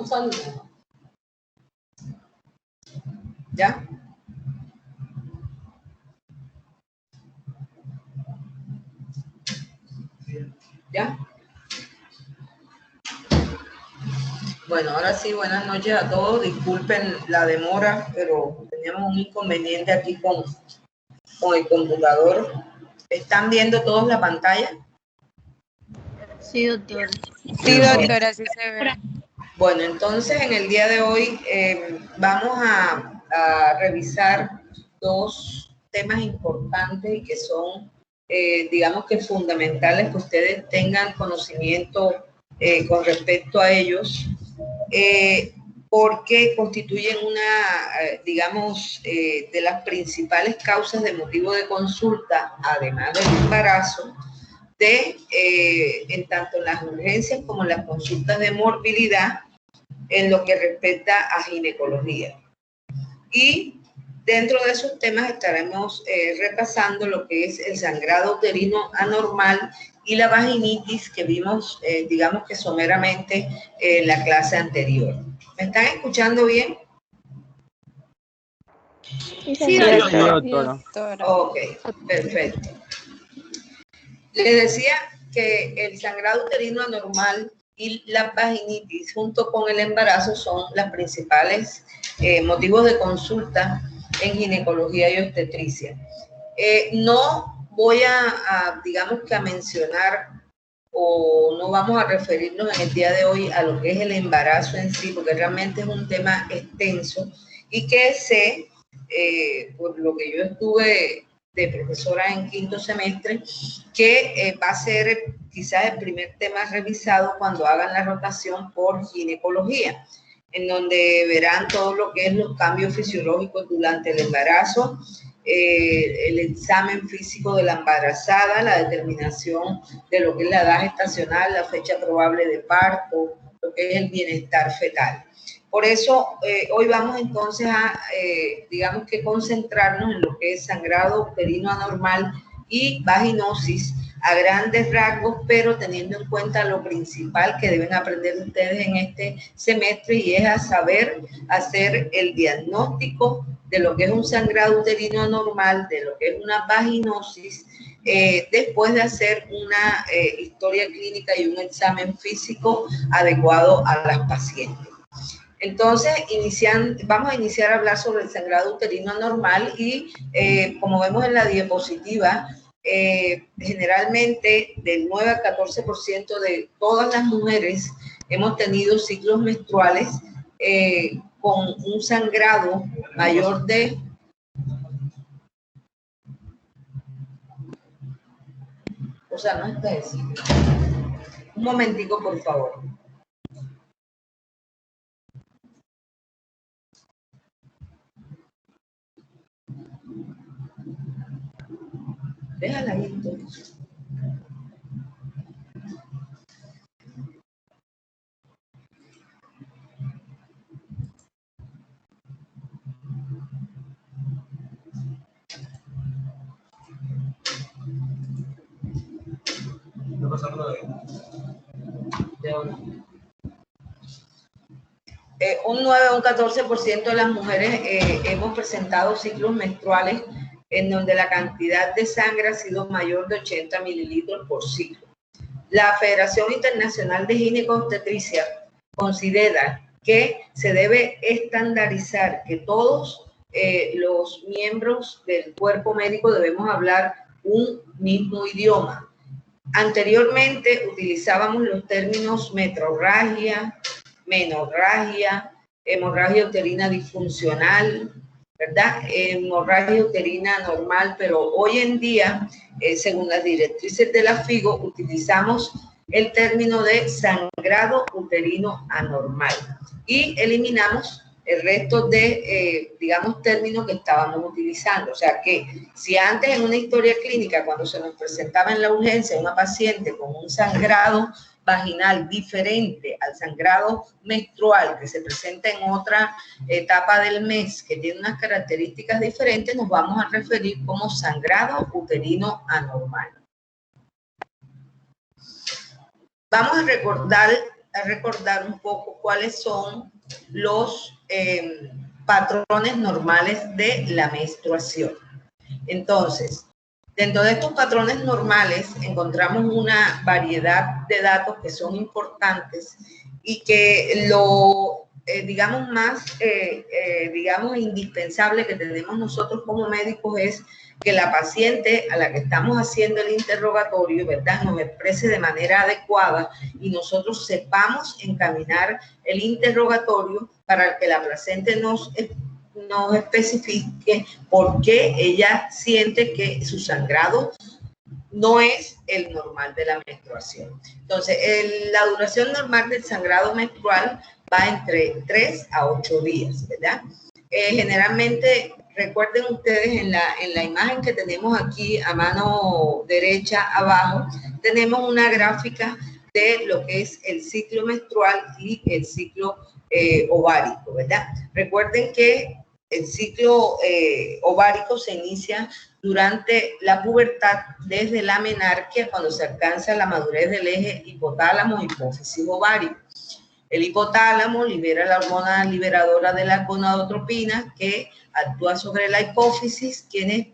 usando. ¿Ya? ¿Ya? Bueno, ahora sí, buenas noches a todos. Disculpen la demora, pero teníamos un inconveniente aquí con el computador. ¿Están viendo todos la pantalla? Sí, doctora. Sí, doctora, sí se ve. Bueno, entonces en el día de hoy vamos a revisar dos temas importantes y que son, digamos que fundamentales que ustedes tengan conocimiento con respecto a ellos, porque constituyen una, digamos, de las principales causas de motivo de consulta, además del embarazo, en tanto en las urgencias como en las consultas de morbilidad en lo que respecta a ginecología. Y dentro de esos temas estaremos repasando lo que es el sangrado uterino anormal y la vaginitis que vimos, digamos que someramente en la clase anterior. ¿Me están escuchando bien? Sí, doctora. Ok, perfecto. Les decía que el sangrado uterino anormal y la vaginitis junto con el embarazo son las principales motivos de consulta en ginecología y obstetricia. No voy digamos que a mencionar o no vamos a referirnos en el día de hoy a lo que es el embarazo en sí, porque realmente es un tema extenso y que sé, por lo que yo estuve de profesora en quinto semestre, que va a ser quizás el primer tema revisado cuando hagan la rotación por ginecología, en donde verán todo lo que es los cambios fisiológicos durante el embarazo, el examen físico de la embarazada, la determinación de lo que es la edad gestacional, la fecha probable de parto, lo que es el bienestar fetal. Por eso, hoy vamos entonces a, digamos que concentrarnos en lo que es sangrado uterino anormal y vaginosis a grandes rasgos, pero teniendo en cuenta lo principal que deben aprender ustedes en este semestre, y es a saber hacer el diagnóstico de lo que es un sangrado uterino anormal, de lo que es una vaginosis, después de hacer una historia clínica y un examen físico adecuado a las pacientes. Entonces, vamos a iniciar a hablar sobre el sangrado uterino anormal y como vemos en la diapositiva, generalmente del 9 al 14% de todas las mujeres hemos tenido ciclos menstruales con un sangrado mayor de... O sea, no es decir. Un momentico, por favor. Déjala ahí entonces. Un 9 o un 14% de las mujeres hemos presentado ciclos menstruales en donde la cantidad de sangre ha sido mayor de 80 mililitros por ciclo. La Federación Internacional de Ginecobstetricia considera que se debe estandarizar, que todos los miembros del cuerpo médico debemos hablar un mismo idioma. Anteriormente utilizábamos los términos metrorragia, menorragia, hemorragia uterina disfuncional, ¿verdad? Hemorragia uterina normal, pero hoy en día, según las directrices de la FIGO, utilizamos el término de sangrado uterino anormal y eliminamos el resto de, digamos, términos que estábamos utilizando. O sea que si antes en una historia clínica, cuando se nos presentaba en la urgencia una paciente con un sangrado vaginal diferente al sangrado menstrual que se presenta en otra etapa del mes, que tiene unas características diferentes, nos vamos a referir como sangrado uterino anormal. Vamos a recordar a recordar un poco cuáles son los patrones normales de la menstruación. Entonces, dentro de estos patrones normales encontramos una variedad de datos que son importantes y que lo, digamos, más, digamos, indispensable que tenemos nosotros como médicos es que la paciente a la que estamos haciendo el interrogatorio, ¿verdad?, nos exprese de manera adecuada y nosotros sepamos encaminar el interrogatorio para que la paciente nos especifique por qué ella siente que su sangrado no es el normal de la menstruación. Entonces, la duración normal del sangrado menstrual va entre 3 a 8 días, ¿verdad? Generalmente, recuerden ustedes en la imagen que tenemos aquí a mano derecha abajo, tenemos una gráfica de lo que es el ciclo menstrual y el ciclo ovárico, ¿verdad? Recuerden que el ciclo ovárico se inicia durante la pubertad, desde la menarquia, cuando se alcanza la madurez del eje hipotálamo, hipófisis, ovario. El hipotálamo libera la hormona liberadora de la gonadotropina que actúa sobre la hipófisis, quienes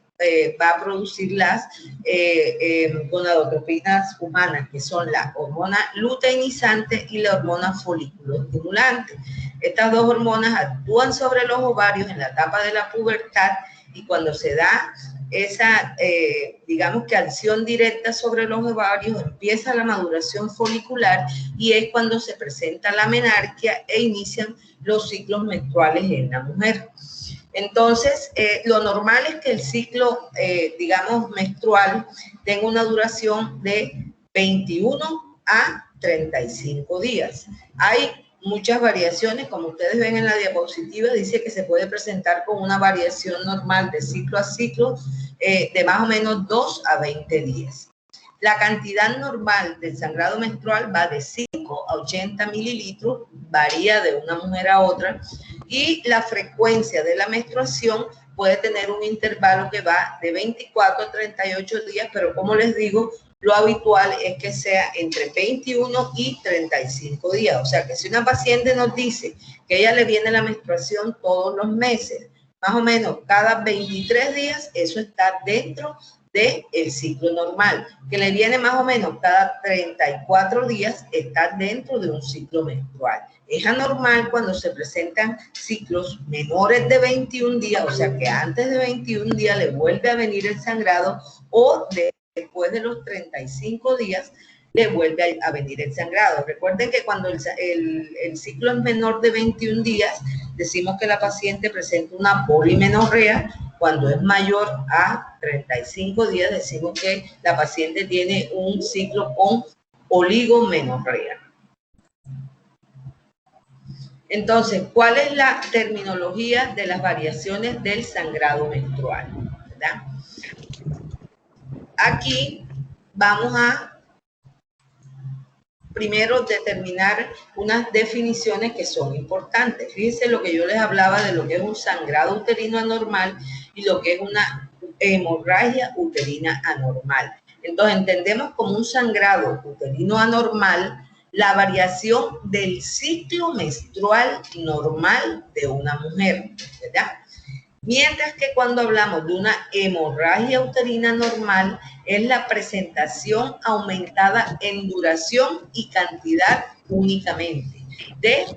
va a producir las gonadotropinas humanas, que son la hormona luteinizante y la hormona folículo estimulante. Estas dos hormonas actúan sobre los ovarios en la etapa de la pubertad y cuando se da esa, digamos que acción directa sobre los ovarios, empieza la maduración folicular y es cuando se presenta la menarquia e inician los ciclos menstruales en la mujer. Entonces, lo normal es que el ciclo, digamos, menstrual tenga una duración de 21 a 35 días. Hay muchas variaciones, como ustedes ven en la diapositiva, dice que se puede presentar con una variación normal de ciclo a ciclo de más o menos 2 a 20 días. La cantidad normal del sangrado menstrual va de 5 a 80 mililitros, varía de una mujer a otra, y la frecuencia de la menstruación puede tener un intervalo que va de 24 a 38 días, pero como les digo, lo habitual es que sea entre 21 y 35 días. O sea que si una paciente nos dice que a ella le viene la menstruación todos los meses, más o menos cada 23 días, eso está dentro del ciclo normal. Que le viene más o menos cada 34 días, está dentro de un ciclo menstrual. Es anormal cuando se presentan ciclos menores de 21 días, o sea que antes de 21 días le vuelve a venir el sangrado o después de los 35 días le vuelve a venir el sangrado. Recuerden que cuando el ciclo es menor de 21 días, decimos que la paciente presenta una polimenorrea. Cuando es mayor a 35 días, decimos que la paciente tiene un ciclo con oligomenorrea. Entonces, ¿cuál es la terminología de las variaciones del sangrado menstrual? ¿Verdad? Aquí vamos a primero determinar unas definiciones que son importantes. Fíjense lo que yo les hablaba de lo que es un sangrado uterino anormal y lo que es una hemorragia uterina anormal. Entonces, entendemos como un sangrado uterino anormal la variación del ciclo menstrual normal de una mujer, ¿verdad? Mientras que cuando hablamos de una hemorragia uterina normal, es la presentación aumentada en duración y cantidad únicamente del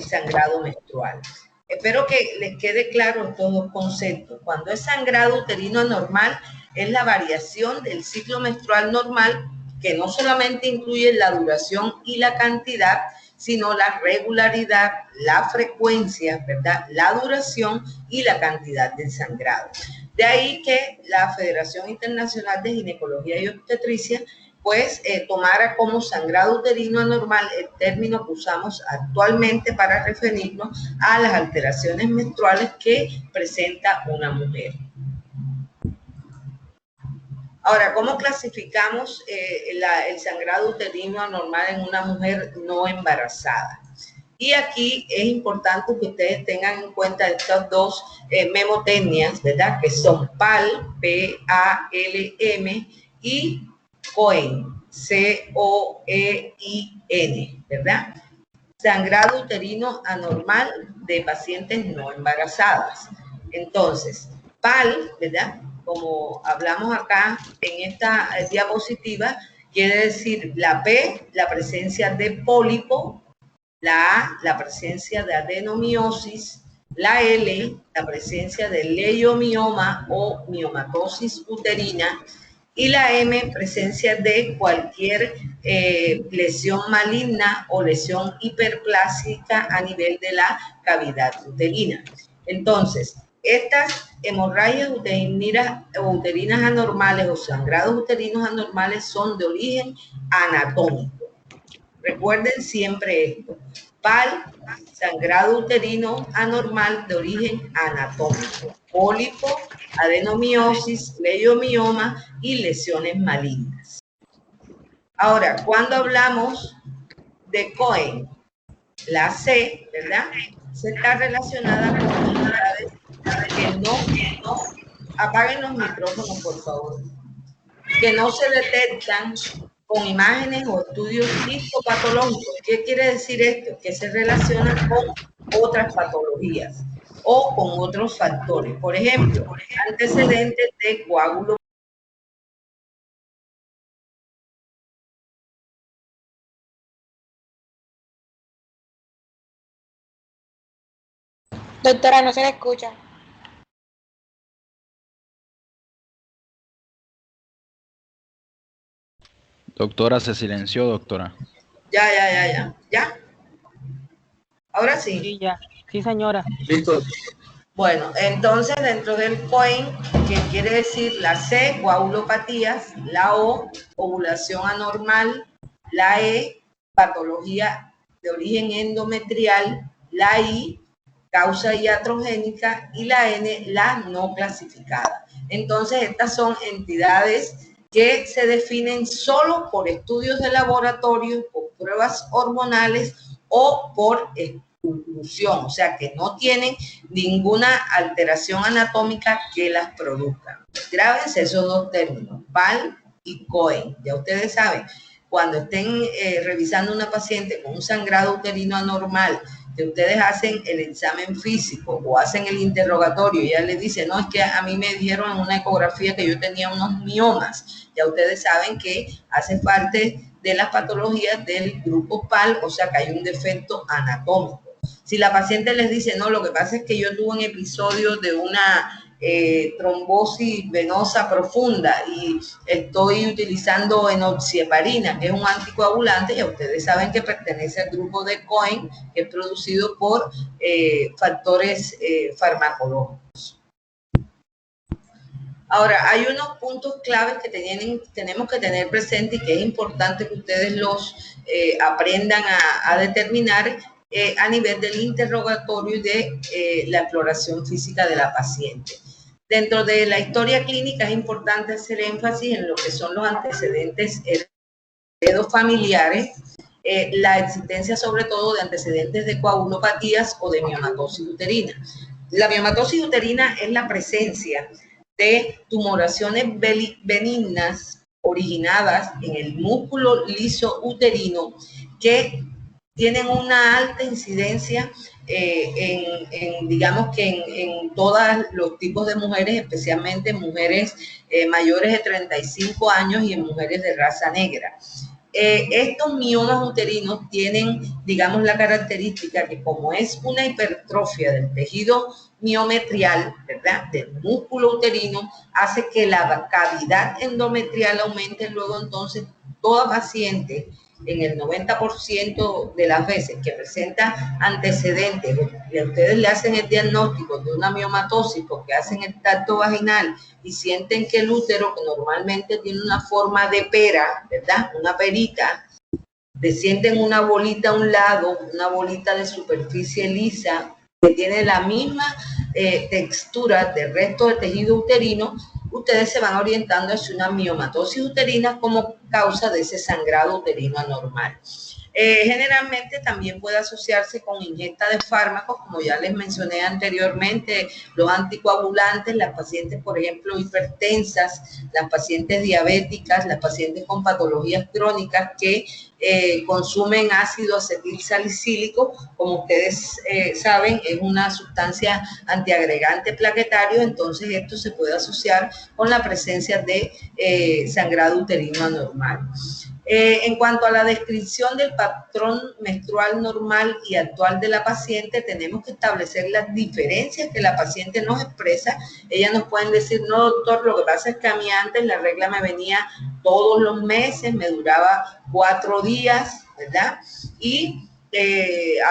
sangrado menstrual. Espero que les quede claro estos dos conceptos. Cuando es sangrado uterino anormal, es la variación del ciclo menstrual normal, que no solamente incluye la duración y la cantidad, sino la regularidad, la frecuencia, ¿verdad?, la duración y la cantidad del sangrado. De ahí que la Federación Internacional de Ginecología y Obstetricia pues tomara como sangrado uterino anormal el término que usamos actualmente para referirnos a las alteraciones menstruales que presenta una mujer. Ahora, ¿cómo clasificamos el sangrado uterino anormal en una mujer no embarazada? Y aquí es importante que ustedes tengan en cuenta estas dos memotecnias, ¿verdad? Que son PAL, P-A-L-M, y COEIN, C-O-E-I-N, ¿verdad? Sangrado uterino anormal de pacientes no embarazadas. Entonces, PAL, ¿verdad? Como hablamos acá en esta diapositiva, quiere decir la P, la presencia de pólipo, la A, la presencia de adenomiosis, la L, la presencia de leiomioma o miomatosis uterina, y la M, presencia de cualquier lesión maligna o lesión hiperplástica a nivel de la cavidad uterina. Entonces, estas hemorragias uterinas anormales o sangrados uterinos anormales son de origen anatómico. Recuerden siempre esto. PAL, sangrado uterino anormal de origen anatómico. Pólipo, adenomiosis, leiomioma y lesiones malignas. Ahora, cuando hablamos de COEIN, la C, ¿verdad? Se está relacionada con unidades que no, apaguen los micrófonos, por favor, que no se detectan con imágenes o estudios histopatológicos. ¿Qué quiere decir esto? Que se relacionan con otras patologías o con otros factores. Por ejemplo, antecedentes de coágulo. Doctora, no se le escucha. Doctora, se silenció, doctora. Ya. Ahora sí. Sí, ya. Sí, señora. Listo. Bueno, entonces dentro del COEIN, que quiere decir la C, coagulopatías, la O, ovulación anormal, la E, patología de origen endometrial, la I, causa iatrogénica, y la N, la no clasificada. Entonces, estas son entidades que se definen solo por estudios de laboratorio, por pruebas hormonales o por conclusión, o sea que no tienen ninguna alteración anatómica que las produzca. Grábense esos dos términos, PAL y COEIN. Ya ustedes saben, cuando estén revisando una paciente con un sangrado uterino anormal, que ustedes hacen el examen físico o hacen el interrogatorio y ella le dice, no, es que a mí me dijeron en una ecografía que yo tenía unos miomas. Ya ustedes saben que hace parte de las patologías del grupo PAL, o sea que hay un defecto anatómico. Si la paciente les dice, no, lo que pasa es que yo tuve un episodio de una trombosis venosa profunda y estoy utilizando enoxieparina, que es un anticoagulante, ya ustedes saben que pertenece al grupo de COEIN, que es producido por factores farmacológicos. Ahora, hay unos puntos claves que tenemos que tener presente y que es importante que ustedes los aprendan a determinar a nivel del interrogatorio y de la exploración física de la paciente. Dentro de la historia clínica es importante hacer énfasis en lo que son los antecedentes heredofamiliares, la existencia sobre todo de antecedentes de coagulopatías o de miomatosis uterina. La miomatosis uterina es la presencia de tumoraciones benignas originadas en el músculo liso uterino que tienen una alta incidencia digamos que en todos los tipos de mujeres, especialmente en mujeres mayores de 35 años y en mujeres de raza negra. Estos miomas uterinos tienen, digamos, la característica que como es una hipertrofia del tejido miometrial, ¿verdad?, del músculo uterino, hace que la cavidad endometrial aumente. Luego entonces toda paciente, en el 90% de las veces que presenta antecedentes, ustedes le hacen el diagnóstico de una miomatosis porque hacen el tacto vaginal y sienten que el útero, que normalmente tiene una forma de pera, ¿verdad?, una perita, sienten una bolita a un lado, una bolita de superficie lisa, que tiene la misma textura del resto del tejido uterino, ustedes se van orientando hacia una miomatosis uterina como causa de ese sangrado uterino anormal. Generalmente también puede asociarse con ingesta de fármacos, como ya les mencioné anteriormente, los anticoagulantes, las pacientes, por ejemplo, hipertensas, las pacientes diabéticas, las pacientes con patologías crónicas que consumen ácido acetilsalicílico. Como ustedes saben, es una sustancia antiagregante plaquetario, entonces esto se puede asociar con la presencia de sangrado uterino anormal. En cuanto a la descripción del patrón menstrual normal y actual de la paciente, tenemos que establecer las diferencias que la paciente nos expresa. Ellas nos pueden decir, no, doctor, lo que pasa es que a mí antes la regla me venía todos los meses, me duraba 4 días, ¿verdad? Y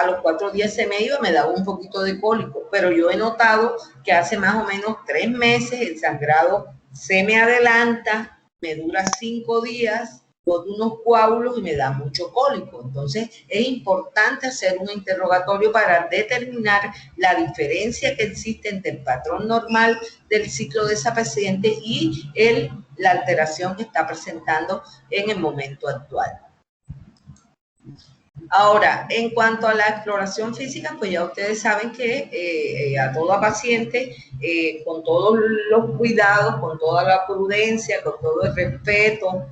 a los 4 días se me iba, me daba un poquito de cólico, pero yo he notado que hace más o menos 3 meses el sangrado se me adelanta, me dura 5 días, con unos coágulos y me da mucho cólico. Entonces es importante hacer un interrogatorio para determinar la diferencia que existe entre el patrón normal del ciclo de esa paciente y la alteración que está presentando en el momento actual. Ahora, en cuanto a la exploración física, pues ya ustedes saben que a toda paciente, con todos los cuidados, con toda la prudencia, con todo el respeto,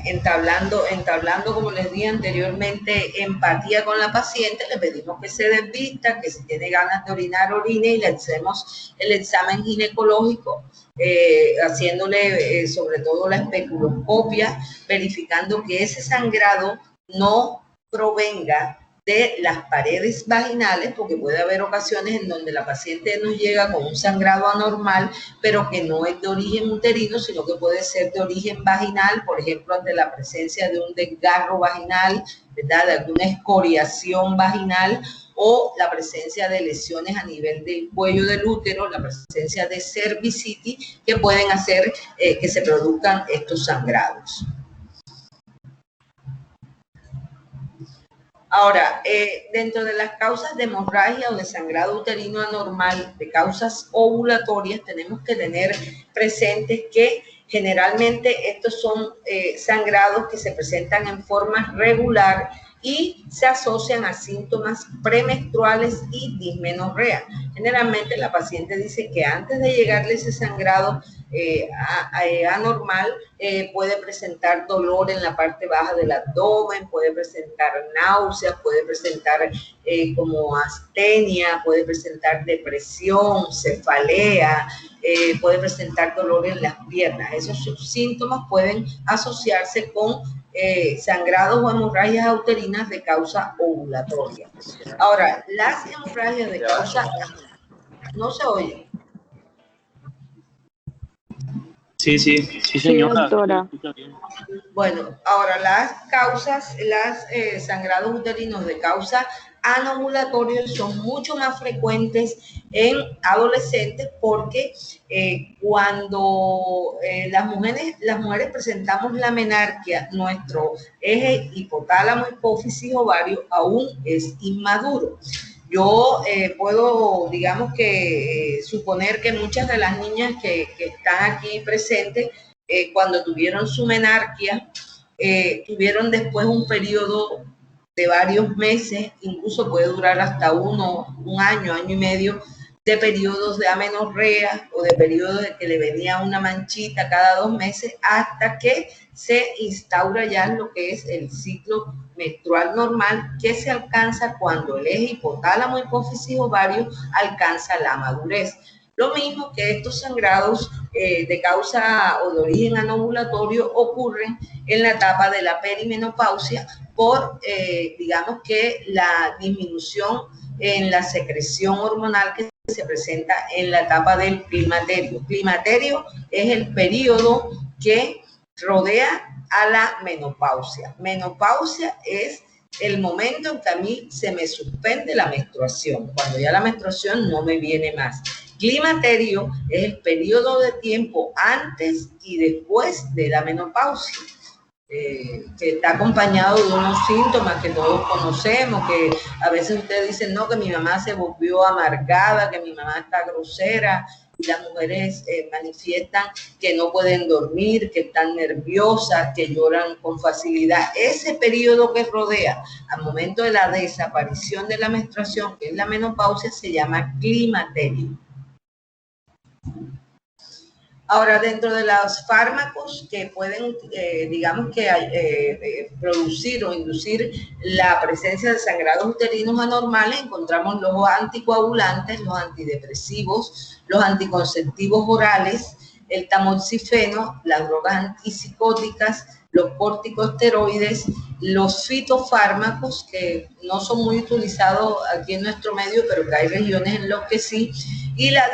entablando, como les dije anteriormente, empatía con la paciente, le pedimos que se desvista, que si tiene ganas de orinar, orine, y le hacemos el examen ginecológico, haciéndole sobre todo la especuloscopia, verificando que ese sangrado no provenga de las paredes vaginales, porque puede haber ocasiones en donde la paciente nos llega con un sangrado anormal, pero que no es de origen uterino, sino que puede ser de origen vaginal, por ejemplo, ante la presencia de un desgarro vaginal, ¿verdad?, de alguna escoriación vaginal, o la presencia de lesiones a nivel del cuello del útero, la presencia de cervicitis, que pueden hacer que se produzcan estos sangrados. Ahora, dentro de las causas de hemorragia o de sangrado uterino anormal, de causas ovulatorias, tenemos que tener presentes que generalmente estos son sangrados que se presentan en forma regular y se asocian a síntomas premenstruales y dismenorrea. Generalmente la paciente dice que antes de llegarle ese sangrado anormal, puede presentar dolor en la parte baja del abdomen, puede presentar náuseas, puede presentar como astenia, puede presentar depresión, cefalea, puede presentar dolor en las piernas. Esos síntomas pueden asociarse con sangrados o hemorragias uterinas de causa ovulatoria. Ahora, las hemorragias de causa... ¿No se oye? Sí, señora. Sí, doctora. Bueno, ahora las causas, sangrados uterinos de causa anovulatorios son mucho más frecuentes en adolescentes porque cuando las mujeres presentamos la menarquia, nuestro eje hipotálamo, hipófisis, ovario aún es inmaduro. Yo puedo, digamos que, suponer que muchas de las niñas que están aquí presentes, cuando tuvieron su menarquia, tuvieron después un periodo de varios meses, incluso puede durar hasta un año, año y medio, de periodos de amenorrea o de periodos de que le venía una manchita cada 2 meses, hasta que se instaura ya lo que es el ciclo menstrual normal, que se alcanza cuando el eje hipotálamo, hipófisis, ovario alcanza la madurez. Lo mismo que estos sangrados de causa o de origen anovulatorio ocurren en la etapa de la perimenopausia por, digamos que la disminución en la secreción hormonal que se presenta en la etapa del climaterio. Climaterio es el periodo que rodea a la menopausia. Menopausia es el momento en que a mí se me suspende la menstruación, cuando ya la menstruación no me viene más. Climaterio es el periodo de tiempo antes y después de la menopausia, que está acompañado de unos síntomas que todos conocemos, que a veces ustedes dicen, no, que mi mamá se volvió amargada, que mi mamá está grosera, y las mujeres manifiestan que no pueden dormir, que están nerviosas, que lloran con facilidad. Ese periodo que rodea al momento de la desaparición de la menstruación, que es la menopausia, se llama climaterio. Ahora, dentro de los fármacos que pueden, digamos que producir o inducir la presencia de sangrados uterinos anormales, encontramos los anticoagulantes, los antidepresivos, los anticonceptivos orales, el tamoxifeno, las drogas antipsicóticas, los corticosteroides, los fitofármacos, que no son muy utilizados aquí en nuestro medio, pero que hay regiones en las que sí, y la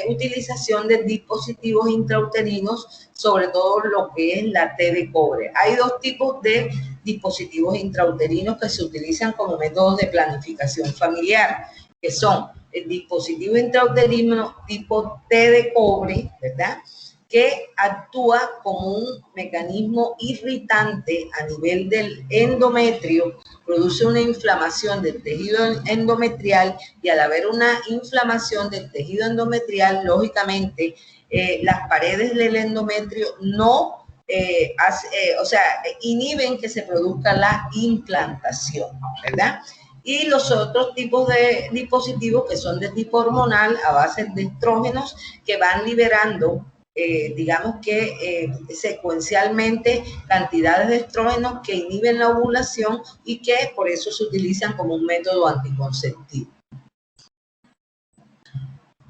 utilización de dispositivos intrauterinos, sobre todo lo que es la T de cobre. Hay dos tipos de dispositivos intrauterinos que se utilizan como métodos de planificación familiar, que son el dispositivo intrauterino tipo T de cobre, ¿verdad?, que actúa como un mecanismo irritante a nivel del endometrio, produce una inflamación del tejido endometrial, y al haber una inflamación del tejido endometrial, lógicamente las paredes del endometrio no inhiben que se produzca la implantación, ¿verdad? Y los otros tipos de dispositivos que son de tipo hormonal a base de estrógenos, que van liberando digamos que secuencialmente cantidades de estrógenos que inhiben la ovulación y que por eso se utilizan como un método anticonceptivo.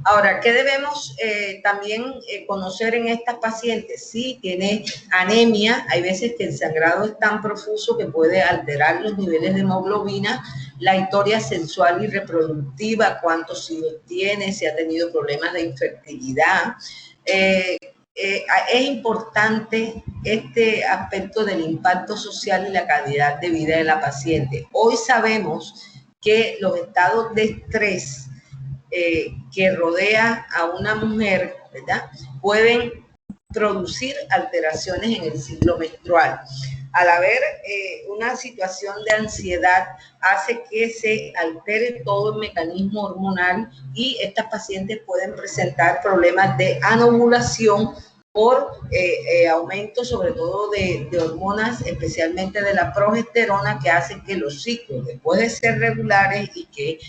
Ahora, ¿qué debemos también conocer en estas pacientes? Si tiene anemia, hay veces que el sangrado es tan profuso que puede alterar los niveles de hemoglobina, la historia sexual y reproductiva, cuántos hijos tiene, si ha tenido problemas de infertilidad. Es importante este aspecto del impacto social y la calidad de vida de la paciente. Hoy sabemos que los estados de estrés que rodea a una mujer, ¿verdad?, pueden producir alteraciones en el ciclo menstrual. Al haber una situación de ansiedad, hace que se altere todo el mecanismo hormonal y estas pacientes pueden presentar problemas de anovulación por aumento sobre todo de hormonas, especialmente de la progesterona, que hacen que los ciclos, después de ser regulares y que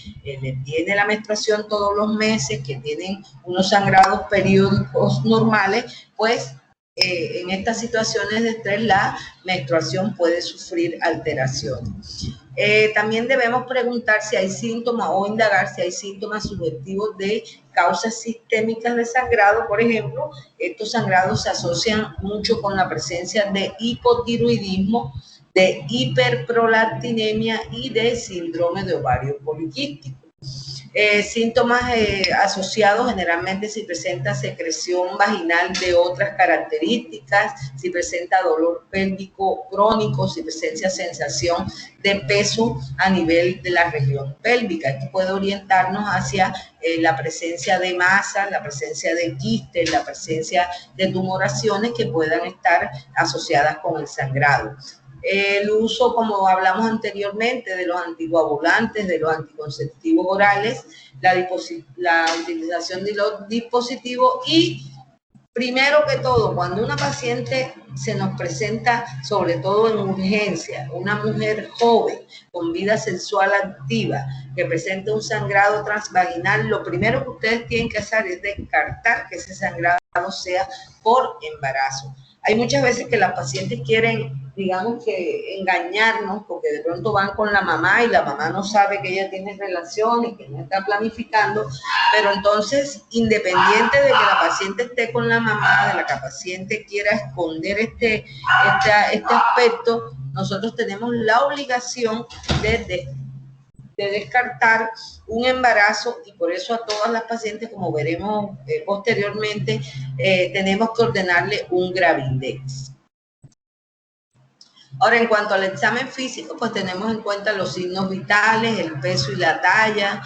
tiene la menstruación todos los meses, que tienen unos sangrados periódicos normales, pues en estas situaciones de estrés la menstruación puede sufrir alteraciones. También debemos preguntar si hay síntomas o indagar si hay síntomas subjetivos de causas sistémicas de sangrado. Por ejemplo, estos sangrados se asocian mucho con la presencia de hipotiroidismo, de hiperprolactinemia y de síndrome de ovario poliquístico. Síntomas asociados generalmente si presenta secreción vaginal de otras características, si presenta dolor pélvico crónico, si presenta sensación de peso a nivel de la región pélvica. Esto puede orientarnos hacia la presencia de masa, la presencia de quistes, la presencia de tumoraciones que puedan estar asociadas con el sangrado. El uso, como hablamos anteriormente, de los anticoagulantes, de los anticonceptivos orales, la utilización de los dispositivos y, primero que todo, cuando una paciente se nos presenta, sobre todo en urgencia, una mujer joven con vida sexual activa que presenta un sangrado transvaginal, lo primero que ustedes tienen que hacer es descartar que ese sangrado sea por embarazo. Hay muchas veces que las pacientes quieren, digamos que engañarnos, porque de pronto van con la mamá y la mamá no sabe que ella tiene relación y que no está planificando, pero entonces, independiente de que la paciente esté con la mamá, de la que la paciente quiera esconder este aspecto, nosotros tenemos la obligación de descartar un embarazo, y por eso a todas las pacientes, como veremos posteriormente, tenemos que ordenarle un Gravidex. Ahora, en cuanto al examen físico, pues tenemos en cuenta los signos vitales, el peso y la talla,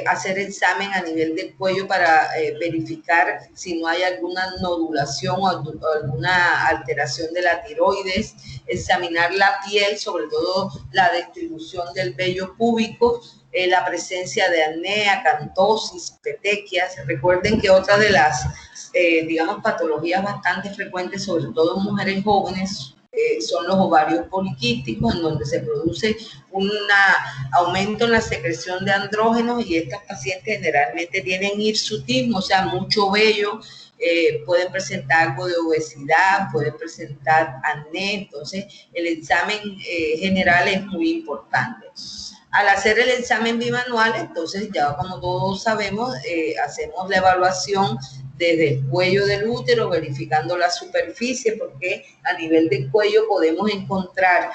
hacer examen a nivel del cuello para verificar si no hay alguna nodulación o alguna alteración de la tiroides, examinar la piel, sobre todo la distribución del vello púbico, la presencia de acné, acantosis, petequias. Recuerden que otra de las, digamos, patologías bastante frecuentes, sobre todo en mujeres jóvenes, son los ovarios poliquísticos, en donde se produce un aumento en la secreción de andrógenos, y estas pacientes generalmente tienen hirsutismo, o sea, mucho vello, pueden presentar algo de obesidad, pueden presentar acné. Entonces el examen general es muy importante. Al hacer el examen bimanual, entonces ya como todos sabemos, hacemos la evaluación desde el cuello del útero, verificando la superficie, porque a nivel del cuello podemos encontrar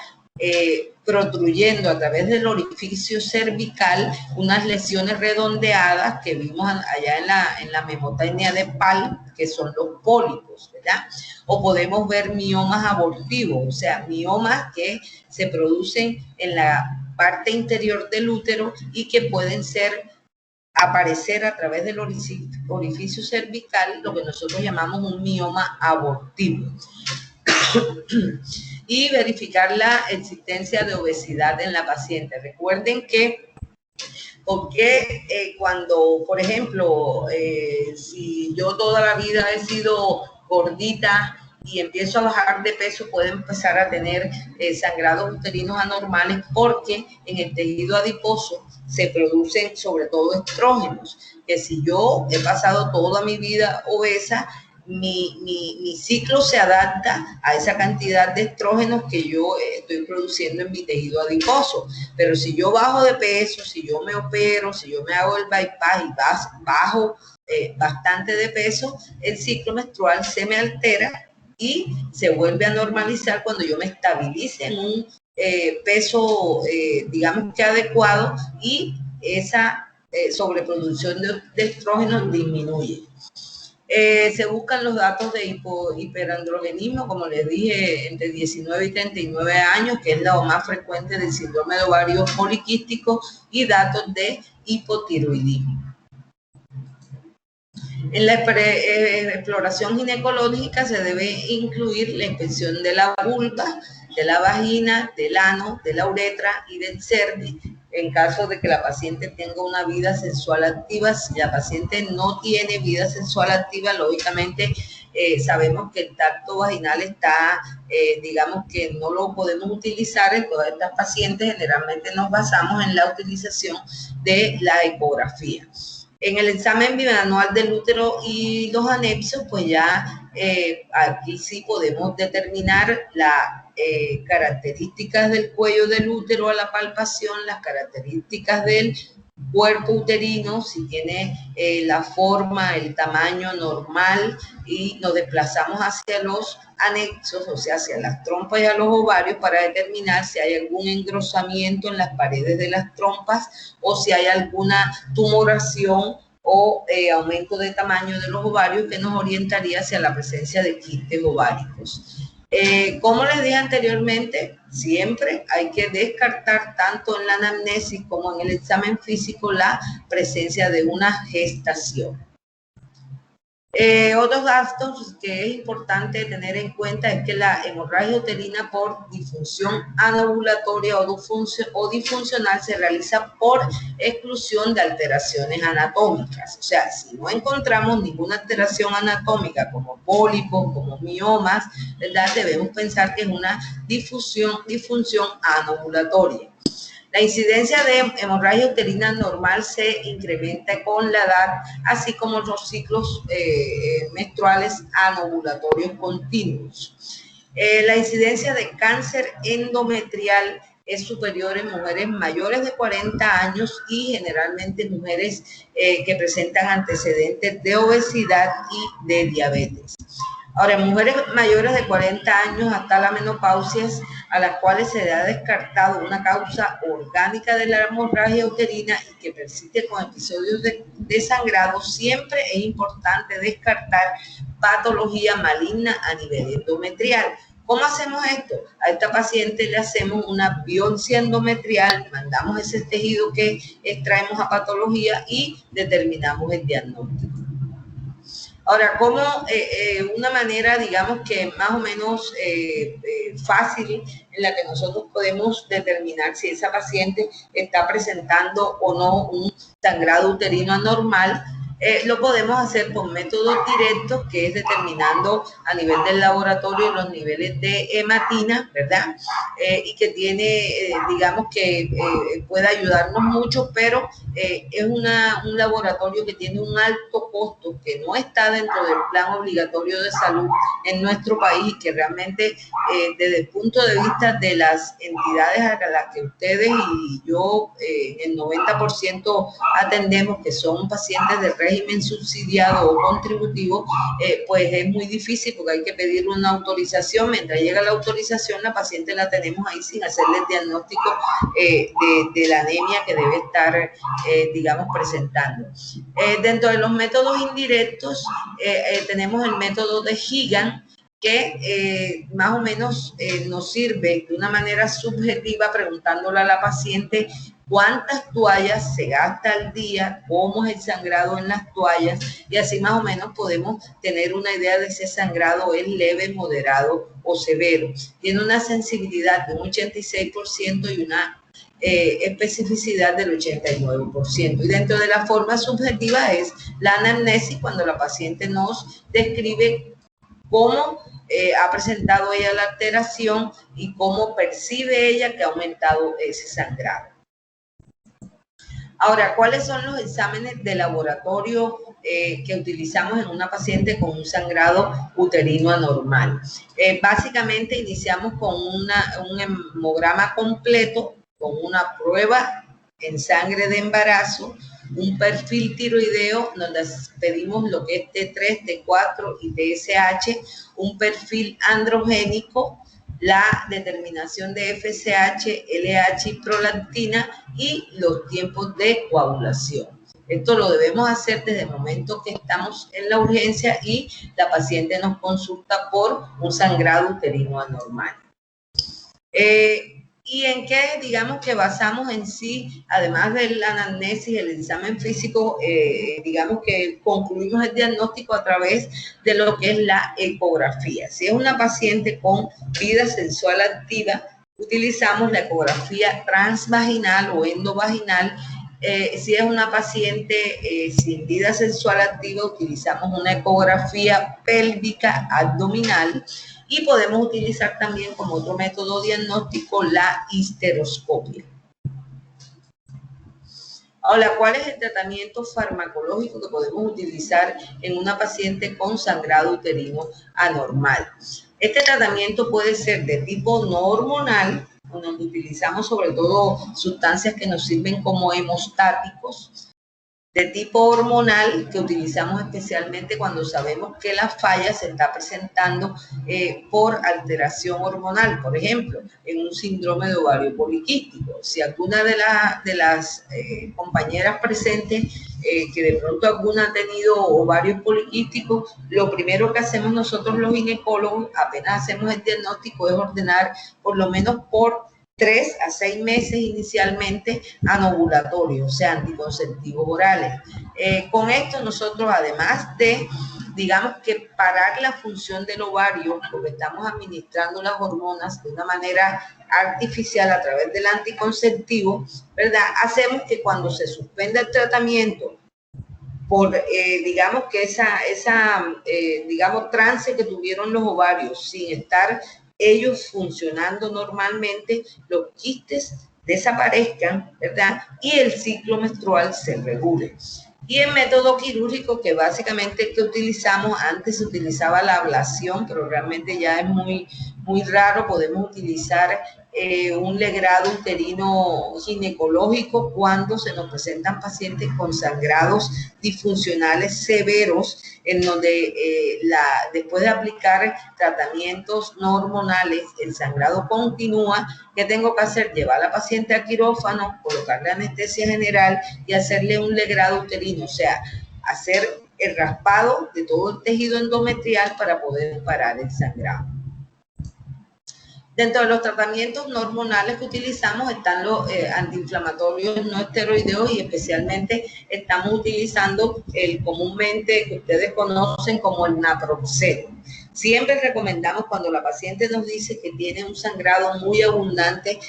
protruyendo a través del orificio cervical unas lesiones redondeadas que vimos allá en la memotecnia de Pal, que son los pólipos, ¿verdad? O podemos ver miomas abortivos, o sea, miomas que se producen en la parte interior del útero y que pueden aparecer a través del orificio cervical, lo que nosotros llamamos un mioma abortivo. Y verificar la existencia de obesidad en la paciente. Recuerden que porque cuando, por ejemplo, si yo toda la vida he sido gordita y empiezo a bajar de peso, puedo empezar a tener sangrados uterinos anormales, porque en el tejido adiposo se producen sobre todo estrógenos, que si yo he pasado toda mi vida obesa, mi ciclo se adapta a esa cantidad de estrógenos que yo estoy produciendo en mi tejido adiposo. Pero si yo bajo de peso, si yo me opero, si yo me hago el bypass y bajo bastante de peso, el ciclo menstrual se me altera y se vuelve a normalizar cuando yo me estabilice en un peso, digamos que adecuado, y esa sobreproducción de estrógenos disminuye. Se buscan los datos de hiperandrogenismo, como les dije, entre 19 y 39 años, que es lo más frecuente del síndrome de ovario poliquístico, y datos de hipotiroidismo. En la exploración ginecológica se debe incluir la inspección de la vulva, de la vagina, del ano, de la uretra y del cervix. En caso de que la paciente tenga una vida sexual activa, si la paciente no tiene vida sexual activa, lógicamente sabemos que el tacto vaginal está, digamos que no lo podemos utilizar. En todas estas pacientes generalmente nos basamos en la utilización de la ecografía. En el examen bimanual del útero y los anexos, pues ya aquí sí podemos determinar las características del cuello del útero a la palpación, las características del cuerpo uterino, si tiene la forma, el tamaño normal, y nos desplazamos hacia los anexos, o sea, hacia las trompas y a los ovarios, para determinar si hay algún engrosamiento en las paredes de las trompas, o si hay alguna tumoración o aumento de tamaño de los ovarios, que nos orientaría hacia la presencia de quistes ováricos. Como les dije anteriormente, siempre hay que descartar, tanto en la anamnesis como en el examen físico, la presencia de una gestación. Otros datos que es importante tener en cuenta es que la hemorragia uterina por disfunción anovulatoria o disfuncional se realiza por exclusión de alteraciones anatómicas. O sea, si no encontramos ninguna alteración anatómica como pólipos, como miomas, ¿verdad?, debemos pensar que es una disfunción anovulatoria. La incidencia de hemorragia uterina normal se incrementa con la edad, así como los ciclos menstruales anovulatorios continuos. La incidencia de cáncer endometrial es superior en mujeres mayores de 40 años y generalmente mujeres que presentan antecedentes de obesidad y de diabetes. Ahora, en mujeres mayores de 40 años hasta la menopausia, a las cuales se ha descartado una causa orgánica de la hemorragia uterina y que persiste con episodios de sangrado, siempre es importante descartar patología maligna a nivel endometrial. ¿Cómo hacemos esto? A esta paciente le hacemos una biopsia endometrial, mandamos ese tejido que extraemos a patología y determinamos el diagnóstico. Ahora, como una manera, digamos que más o menos fácil en la que nosotros podemos determinar si esa paciente está presentando o no un sangrado uterino anormal, lo podemos hacer con métodos directos, que es determinando a nivel del laboratorio los niveles de hematina, ¿verdad? Y que tiene, digamos que puede ayudarnos mucho, pero es un laboratorio que tiene un alto costo, que no está dentro del plan obligatorio de salud en nuestro país y que realmente desde el punto de vista de las entidades a las que ustedes y yo el 90% atendemos, que son pacientes de régimen subsidiado o contributivo, pues es muy difícil porque hay que pedir una autorización. Mientras llega la autorización, la paciente la tenemos ahí sin hacerle el diagnóstico de la anemia que debe estar, digamos, presentando. Dentro de los métodos indirectos tenemos el método de Higan, que más o menos nos sirve de una manera subjetiva preguntándole a la paciente cuántas toallas se gasta al día, cómo es el sangrado en las toallas, y así más o menos podemos tener una idea de si el sangrado es leve, moderado o severo. Tiene una sensibilidad de un 86% y una especificidad del 89%. Y dentro de la forma subjetiva es la anamnesis, cuando la paciente nos describe cómo ha presentado ella la alteración y cómo percibe ella que ha aumentado ese sangrado. Ahora, ¿cuáles son los exámenes de laboratorio que utilizamos en una paciente con un sangrado uterino anormal? Básicamente iniciamos con un hemograma completo, con una prueba en sangre de embarazo, un perfil tiroideo donde pedimos lo que es T3, T4 y TSH, un perfil androgénico, la determinación de FSH, LH y prolactina y los tiempos de coagulación. Esto lo debemos hacer desde el momento que estamos en la urgencia y la paciente nos consulta por un sangrado uterino anormal. ¿Y en qué, digamos, que basamos en sí, además del anamnesis, el examen físico, digamos que concluimos el diagnóstico a través de lo que es la ecografía? Si es una paciente con vida sexual activa, utilizamos la ecografía transvaginal o endovaginal. Si es una paciente sin vida sexual activa, utilizamos una ecografía pélvica abdominal. Y podemos utilizar también como otro método diagnóstico la histeroscopia. Ahora, ¿cuál es el tratamiento farmacológico que podemos utilizar en una paciente con sangrado uterino anormal? Este tratamiento puede ser de tipo no hormonal, donde utilizamos sobre todo sustancias que nos sirven como hemostáticos, de tipo hormonal, que utilizamos especialmente cuando sabemos que la falla se está presentando por alteración hormonal, por ejemplo, en un síndrome de ovario poliquístico. Si alguna de las compañeras presentes, que de pronto alguna ha tenido ovarios poliquísticos, lo primero que hacemos nosotros los ginecólogos, apenas hacemos el diagnóstico, es ordenar por lo menos por 3 a 6 meses inicialmente anovulatorios, o sea, anticonceptivos orales. Con esto nosotros, además de, digamos que parar la función del ovario, porque estamos administrando las hormonas de una manera artificial a través del anticonceptivo, ¿verdad? Hacemos que cuando se suspenda el tratamiento por, digamos que digamos, trance que tuvieron los ovarios sin estar ellos funcionando normalmente, los quistes desaparezcan, ¿verdad? Y el ciclo menstrual se regule. Y el método quirúrgico, que básicamente que utilizamos, antes se utilizaba la ablación, pero realmente ya es muy raro, podemos utilizar un legrado uterino ginecológico cuando se nos presentan pacientes con sangrados disfuncionales severos, en donde después de aplicar tratamientos no hormonales, el sangrado continúa. ¿Qué tengo que hacer? Llevar a la paciente a quirófano, colocarle anestesia general y hacerle un legrado uterino, o sea, hacer el raspado de todo el tejido endometrial para poder parar el sangrado. Dentro de los tratamientos no hormonales que utilizamos están los antiinflamatorios no esteroideos y especialmente estamos utilizando el comúnmente que ustedes conocen como el naproxeno. Siempre recomendamos cuando la paciente nos dice que tiene un sangrado muy abundante,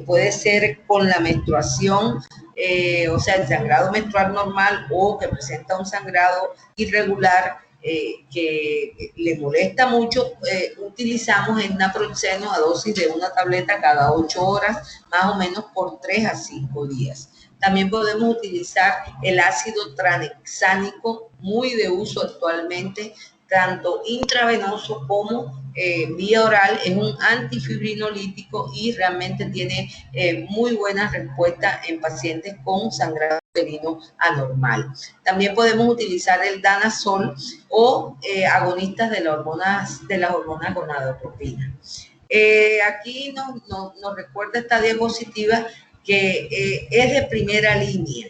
puede ser con la menstruación, o sea, el sangrado menstrual normal o que presenta un sangrado irregular, que le molesta mucho, utilizamos el naproxeno a dosis de una tableta cada 8 horas, más o menos por 3 a 5 días. También podemos utilizar el ácido tranexámico, muy de uso actualmente, tanto intravenoso como vía oral. Es un antifibrinolítico y realmente tiene muy buena respuesta en pacientes con sangrado uterino anormal. También podemos utilizar el danazol o agonistas de las hormonas gonadotropina. Aquí nos recuerda esta diapositiva que es de primera línea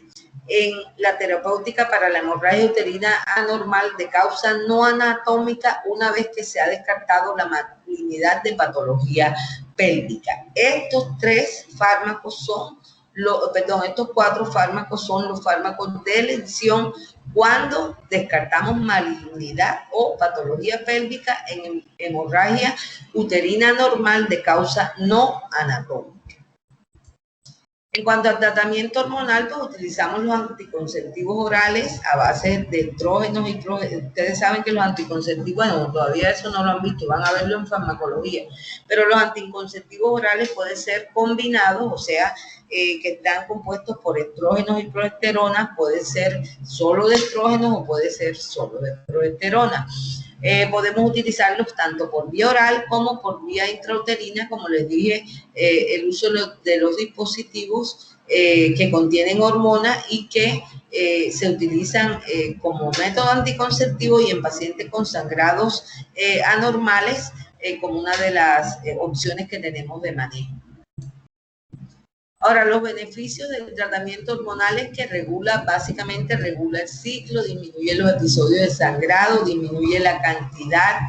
en la terapéutica para la hemorragia uterina anormal de causa no anatómica una vez que se ha descartado la malignidad de patología pélvica. Estos 3 fármacos son, estos 4 fármacos son los fármacos de elección cuando descartamos malignidad o patología pélvica en hemorragia uterina anormal de causa no anatómica. En cuanto al tratamiento hormonal, pues utilizamos los anticonceptivos orales a base de estrógenos y ustedes saben que los anticonceptivos, bueno, todavía eso no lo han visto, van a verlo en farmacología, pero los anticonceptivos orales pueden ser combinados, o sea, que están compuestos por estrógenos y progesterona, puede ser solo de estrógenos o puede ser solo de progesterona. Podemos utilizarlos tanto por vía oral como por vía intrauterina, como les dije, el uso de los dispositivos que contienen hormonas y que se utilizan como método anticonceptivo y en pacientes con sangrados anormales como una de las opciones que tenemos de manejo. Ahora, los beneficios del tratamiento hormonal es que básicamente regula el ciclo, disminuye los episodios de sangrado, disminuye la cantidad,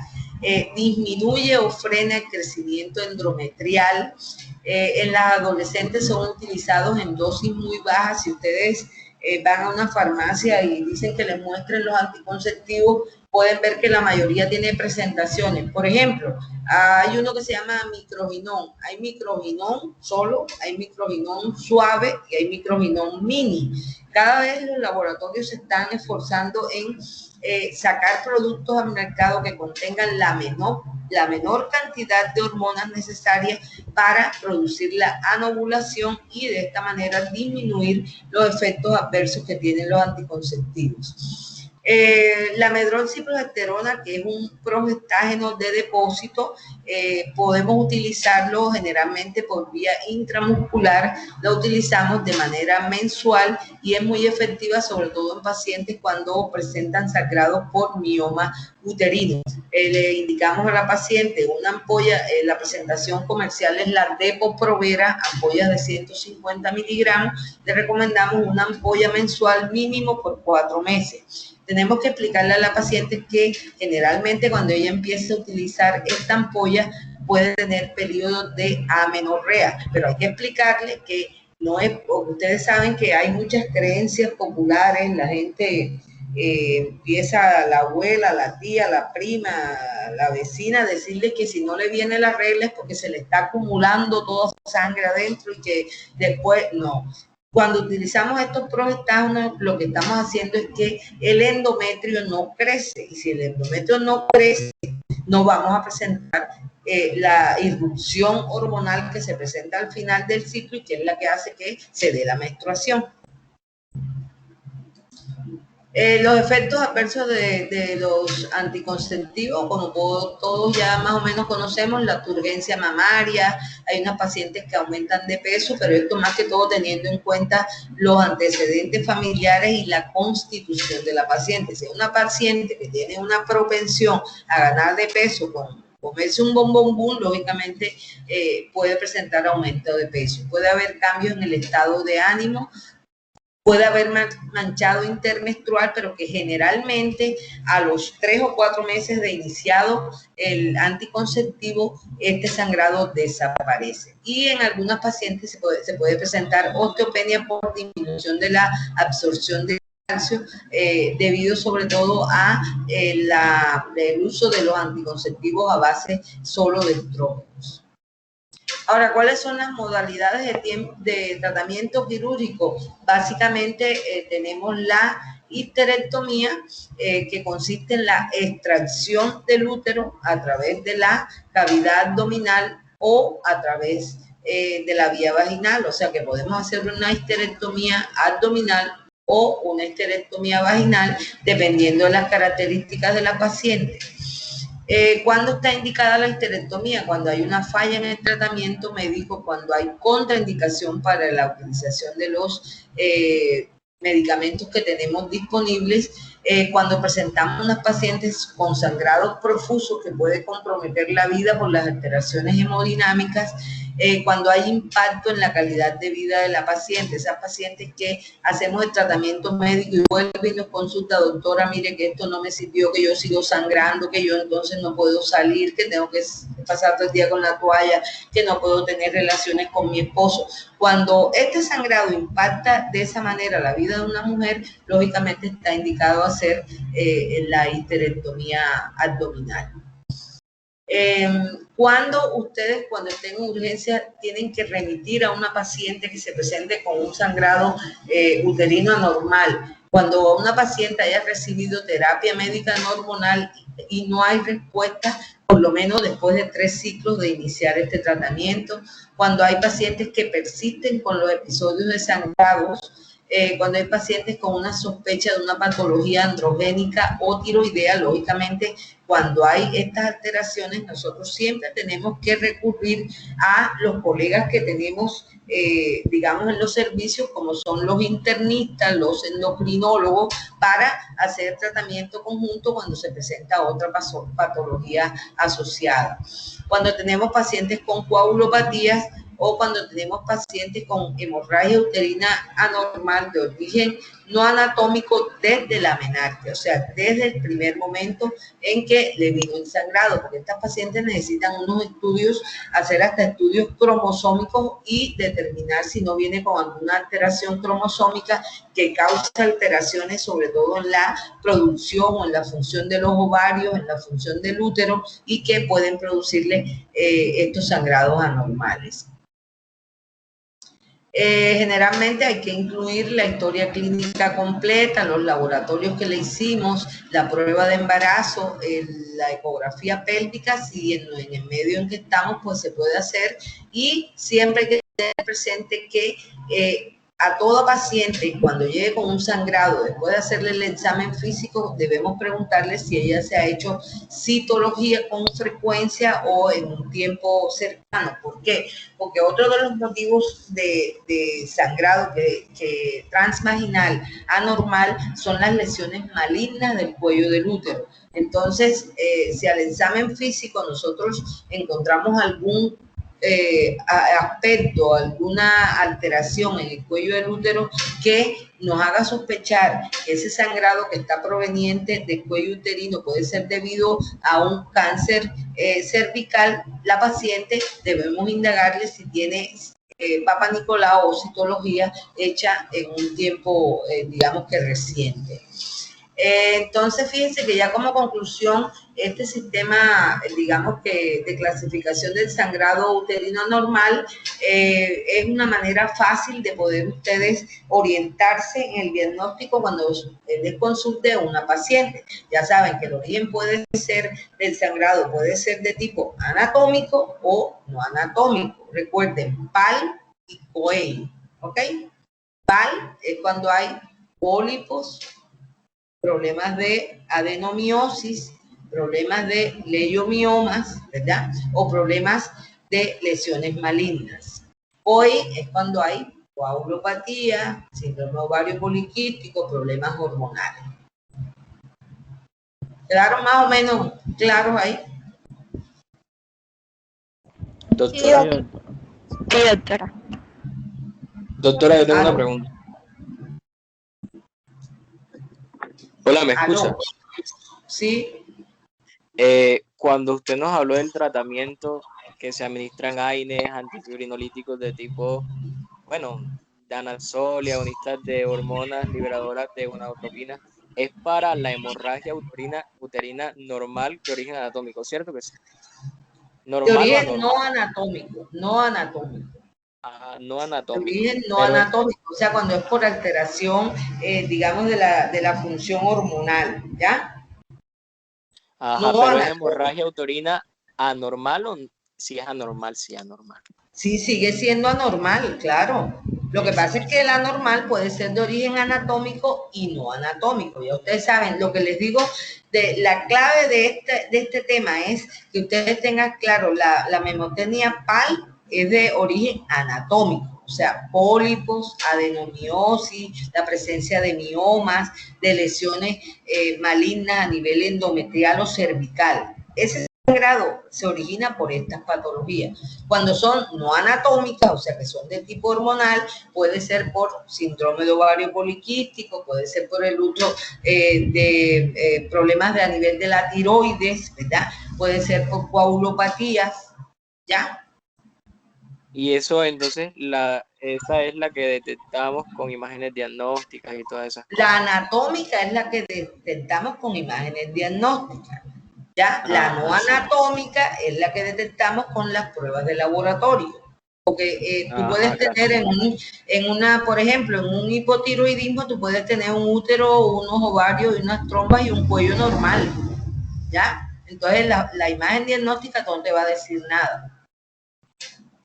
disminuye o frena el crecimiento endometrial. En las adolescentes son utilizados en dosis muy bajas. Si ustedes van a una farmacia y dicen que les muestren los anticonceptivos, pueden ver que la mayoría tiene presentaciones. Por ejemplo, hay uno que se llama microginón. Hay microginón solo, hay microginón suave y hay microginón mini. Cada vez los laboratorios se están esforzando en sacar productos al mercado que contengan la menor cantidad de hormonas necesarias para producir la anovulación y de esta manera disminuir los efectos adversos que tienen los anticonceptivos. La medroxiprogesterona, que es un progestágeno de depósito, podemos utilizarlo generalmente por vía intramuscular. La utilizamos de manera mensual y es muy efectiva, sobre todo en pacientes cuando presentan sangrados por mioma uterino. Le indicamos a la paciente una ampolla, la presentación comercial es la Depo-Provera, ampollas de 150 miligramos. Le recomendamos una ampolla mensual mínimo por 4 meses. Tenemos que explicarle a la paciente que generalmente cuando ella empieza a utilizar esta ampolla puede tener periodos de amenorrea, pero hay que explicarle que no es, ustedes saben que hay muchas creencias populares, la gente empieza, la abuela, la tía, la prima, la vecina, a decirle que si no le viene la regla es porque se le está acumulando toda sangre adentro y que después no. Cuando utilizamos estos progestágenos, lo que estamos haciendo es que el endometrio no crece. Y si el endometrio no crece, no vamos a presentar la irrupción hormonal que se presenta al final del ciclo y que es la que hace que se dé la menstruación. Los efectos adversos de los anticonceptivos, como todos ya más o menos conocemos, la turgencia mamaria, hay unas pacientes que aumentan de peso, pero esto más que todo teniendo en cuenta los antecedentes familiares y la constitución de la paciente. Si es una paciente que tiene una propensión a ganar de peso con comerse un bombón, lógicamente puede presentar aumento de peso. Puede haber cambios en el estado de ánimo, puede haber manchado intermenstrual, pero que generalmente a los 3 o 4 meses de iniciado el anticonceptivo, este sangrado desaparece. Y en algunas pacientes se puede presentar osteopenia por disminución de la absorción de calcio, debido sobre todo a el uso de los anticonceptivos a base solo de estrógenos. Ahora, ¿cuáles son las modalidades de tratamiento quirúrgico? Básicamente tenemos la histerectomía, que consiste en la extracción del útero a través de la cavidad abdominal o a través de la vía vaginal, o sea que podemos hacer una histerectomía abdominal o una histerectomía vaginal, dependiendo de las características de la paciente. ¿Cuándo está indicada la histerectomía? Cuando hay una falla en el tratamiento médico, cuando hay contraindicación para la utilización de los medicamentos que tenemos disponibles, cuando presentamos unas pacientes con sangrados profusos que puede comprometer la vida por las alteraciones hemodinámicas, cuando hay impacto en la calidad de vida de la paciente, esas pacientes que hacemos el tratamiento médico y vuelve y nos consulta, doctora, mire que esto no me sirvió, que yo sigo sangrando, que yo entonces no puedo salir, que tengo que pasar todo el día con la toalla, que no puedo tener relaciones con mi esposo. Cuando este sangrado impacta de esa manera la vida de una mujer, lógicamente está indicado hacer la histerectomía abdominal. Cuando estén en urgencia, tienen que remitir a una paciente que se presente con un sangrado uterino anormal. Cuando una paciente haya recibido terapia médica no hormonal y no hay respuesta, por lo menos después de 3 ciclos de iniciar este tratamiento. Cuando hay pacientes que persisten con los episodios de sangrados, cuando hay pacientes con una sospecha de una patología androgénica o tiroidea, lógicamente, cuando hay estas alteraciones, nosotros siempre tenemos que recurrir a los colegas que tenemos, digamos, en los servicios, como son los internistas, los endocrinólogos, para hacer tratamiento conjunto cuando se presenta otra patología asociada. Cuando tenemos pacientes con coagulopatías, o cuando tenemos pacientes con hemorragia uterina anormal de origen no anatómico desde la menarquia, o sea, desde el primer momento en que le vino el sangrado, porque estas pacientes necesitan unos estudios, hacer hasta estudios cromosómicos y determinar si no viene con alguna alteración cromosómica que causa alteraciones, sobre todo en la producción o en la función de los ovarios, en la función del útero, y que pueden producirle estos sangrados anormales. Generalmente hay que incluir la historia clínica completa, los laboratorios que le hicimos, la prueba de embarazo, la ecografía pélvica, si en el medio en que estamos, pues se puede hacer, y siempre hay que tener presente que a toda paciente, cuando llegue con un sangrado, después de hacerle el examen físico, debemos preguntarle si ella se ha hecho citología con frecuencia o en un tiempo cercano. ¿Por qué? Porque otro de los motivos de sangrado transvaginal anormal son las lesiones malignas del cuello del útero. Entonces, si al examen físico nosotros encontramos algún aspecto, alguna alteración en el cuello del útero que nos haga sospechar que ese sangrado que está proveniente del cuello uterino puede ser debido a un cáncer cervical, la paciente debemos indagarle si tiene Papa Nicolau o citología hecha en un tiempo, digamos que reciente. Entonces, fíjense que ya como conclusión, este sistema, digamos que de clasificación del sangrado uterino normal, es una manera fácil de poder ustedes orientarse en el diagnóstico cuando les consulte a una paciente. Ya saben que el origen puede ser del sangrado, puede ser de tipo anatómico o no anatómico. Recuerden, PAL y COEI, ¿ok? PAL es cuando hay pólipos, problemas de adenomiosis, problemas de leiomiomas, ¿verdad? O problemas de lesiones malignas. Hoy es cuando hay coagulopatía, síndrome ovario poliquístico, problemas hormonales. ¿Quedaron más o menos claros ahí? Doctora. Sí, doctora. Doctora, yo tengo una pregunta. Hola, ¿me escucha? ¿Aló? Sí. Cuando usted nos habló del tratamiento que se administran AINES, antifibrinolíticos de tipo, bueno, danazol y agonistas de hormonas liberadoras de gonadotropina, es para la hemorragia uterina normal de origen anatómico, ¿cierto que sí? De ¿Normal o origen anormal? no anatómico, no anatómico. Ajá, no De anatómico. origen no Pero, anatómico, o sea, cuando es por alteración, digamos, de la función hormonal, ¿ya? ajá, No pero es anatómico. hemorragia uterina anormal o si es anormal, sí es anormal. Sí, sigue siendo anormal, claro. Lo que pasa es que el anormal puede ser de origen anatómico y no anatómico. Ya ustedes saben, lo que les digo, la clave de este tema es que ustedes tengan claro, la memotecnia PAL es de origen anatómico, o sea, pólipos, adenomiosis, la presencia de miomas, de lesiones malignas a nivel endometrial o cervical. Ese sangrado se origina por estas patologías. Cuando son no anatómicas, o sea que son de tipo hormonal, puede ser por síndrome de ovario poliquístico, puede ser por el uso de problemas a nivel de la tiroides, ¿verdad? Puede ser por coagulopatías, ¿ya? Y eso entonces, esa es la que detectamos con imágenes diagnósticas y todas esas La cosas. anatómica es la que detectamos con imágenes diagnósticas. ¿Ya? La no Ajá, sí. anatómica es la que detectamos con las pruebas de laboratorio. Porque tú puedes Ajá, claro. tener por ejemplo, en un hipotiroidismo, tú puedes tener un útero, unos ovarios y unas trompas y un cuello normal, ¿ya? Entonces la imagen diagnóstica no te va a decir nada.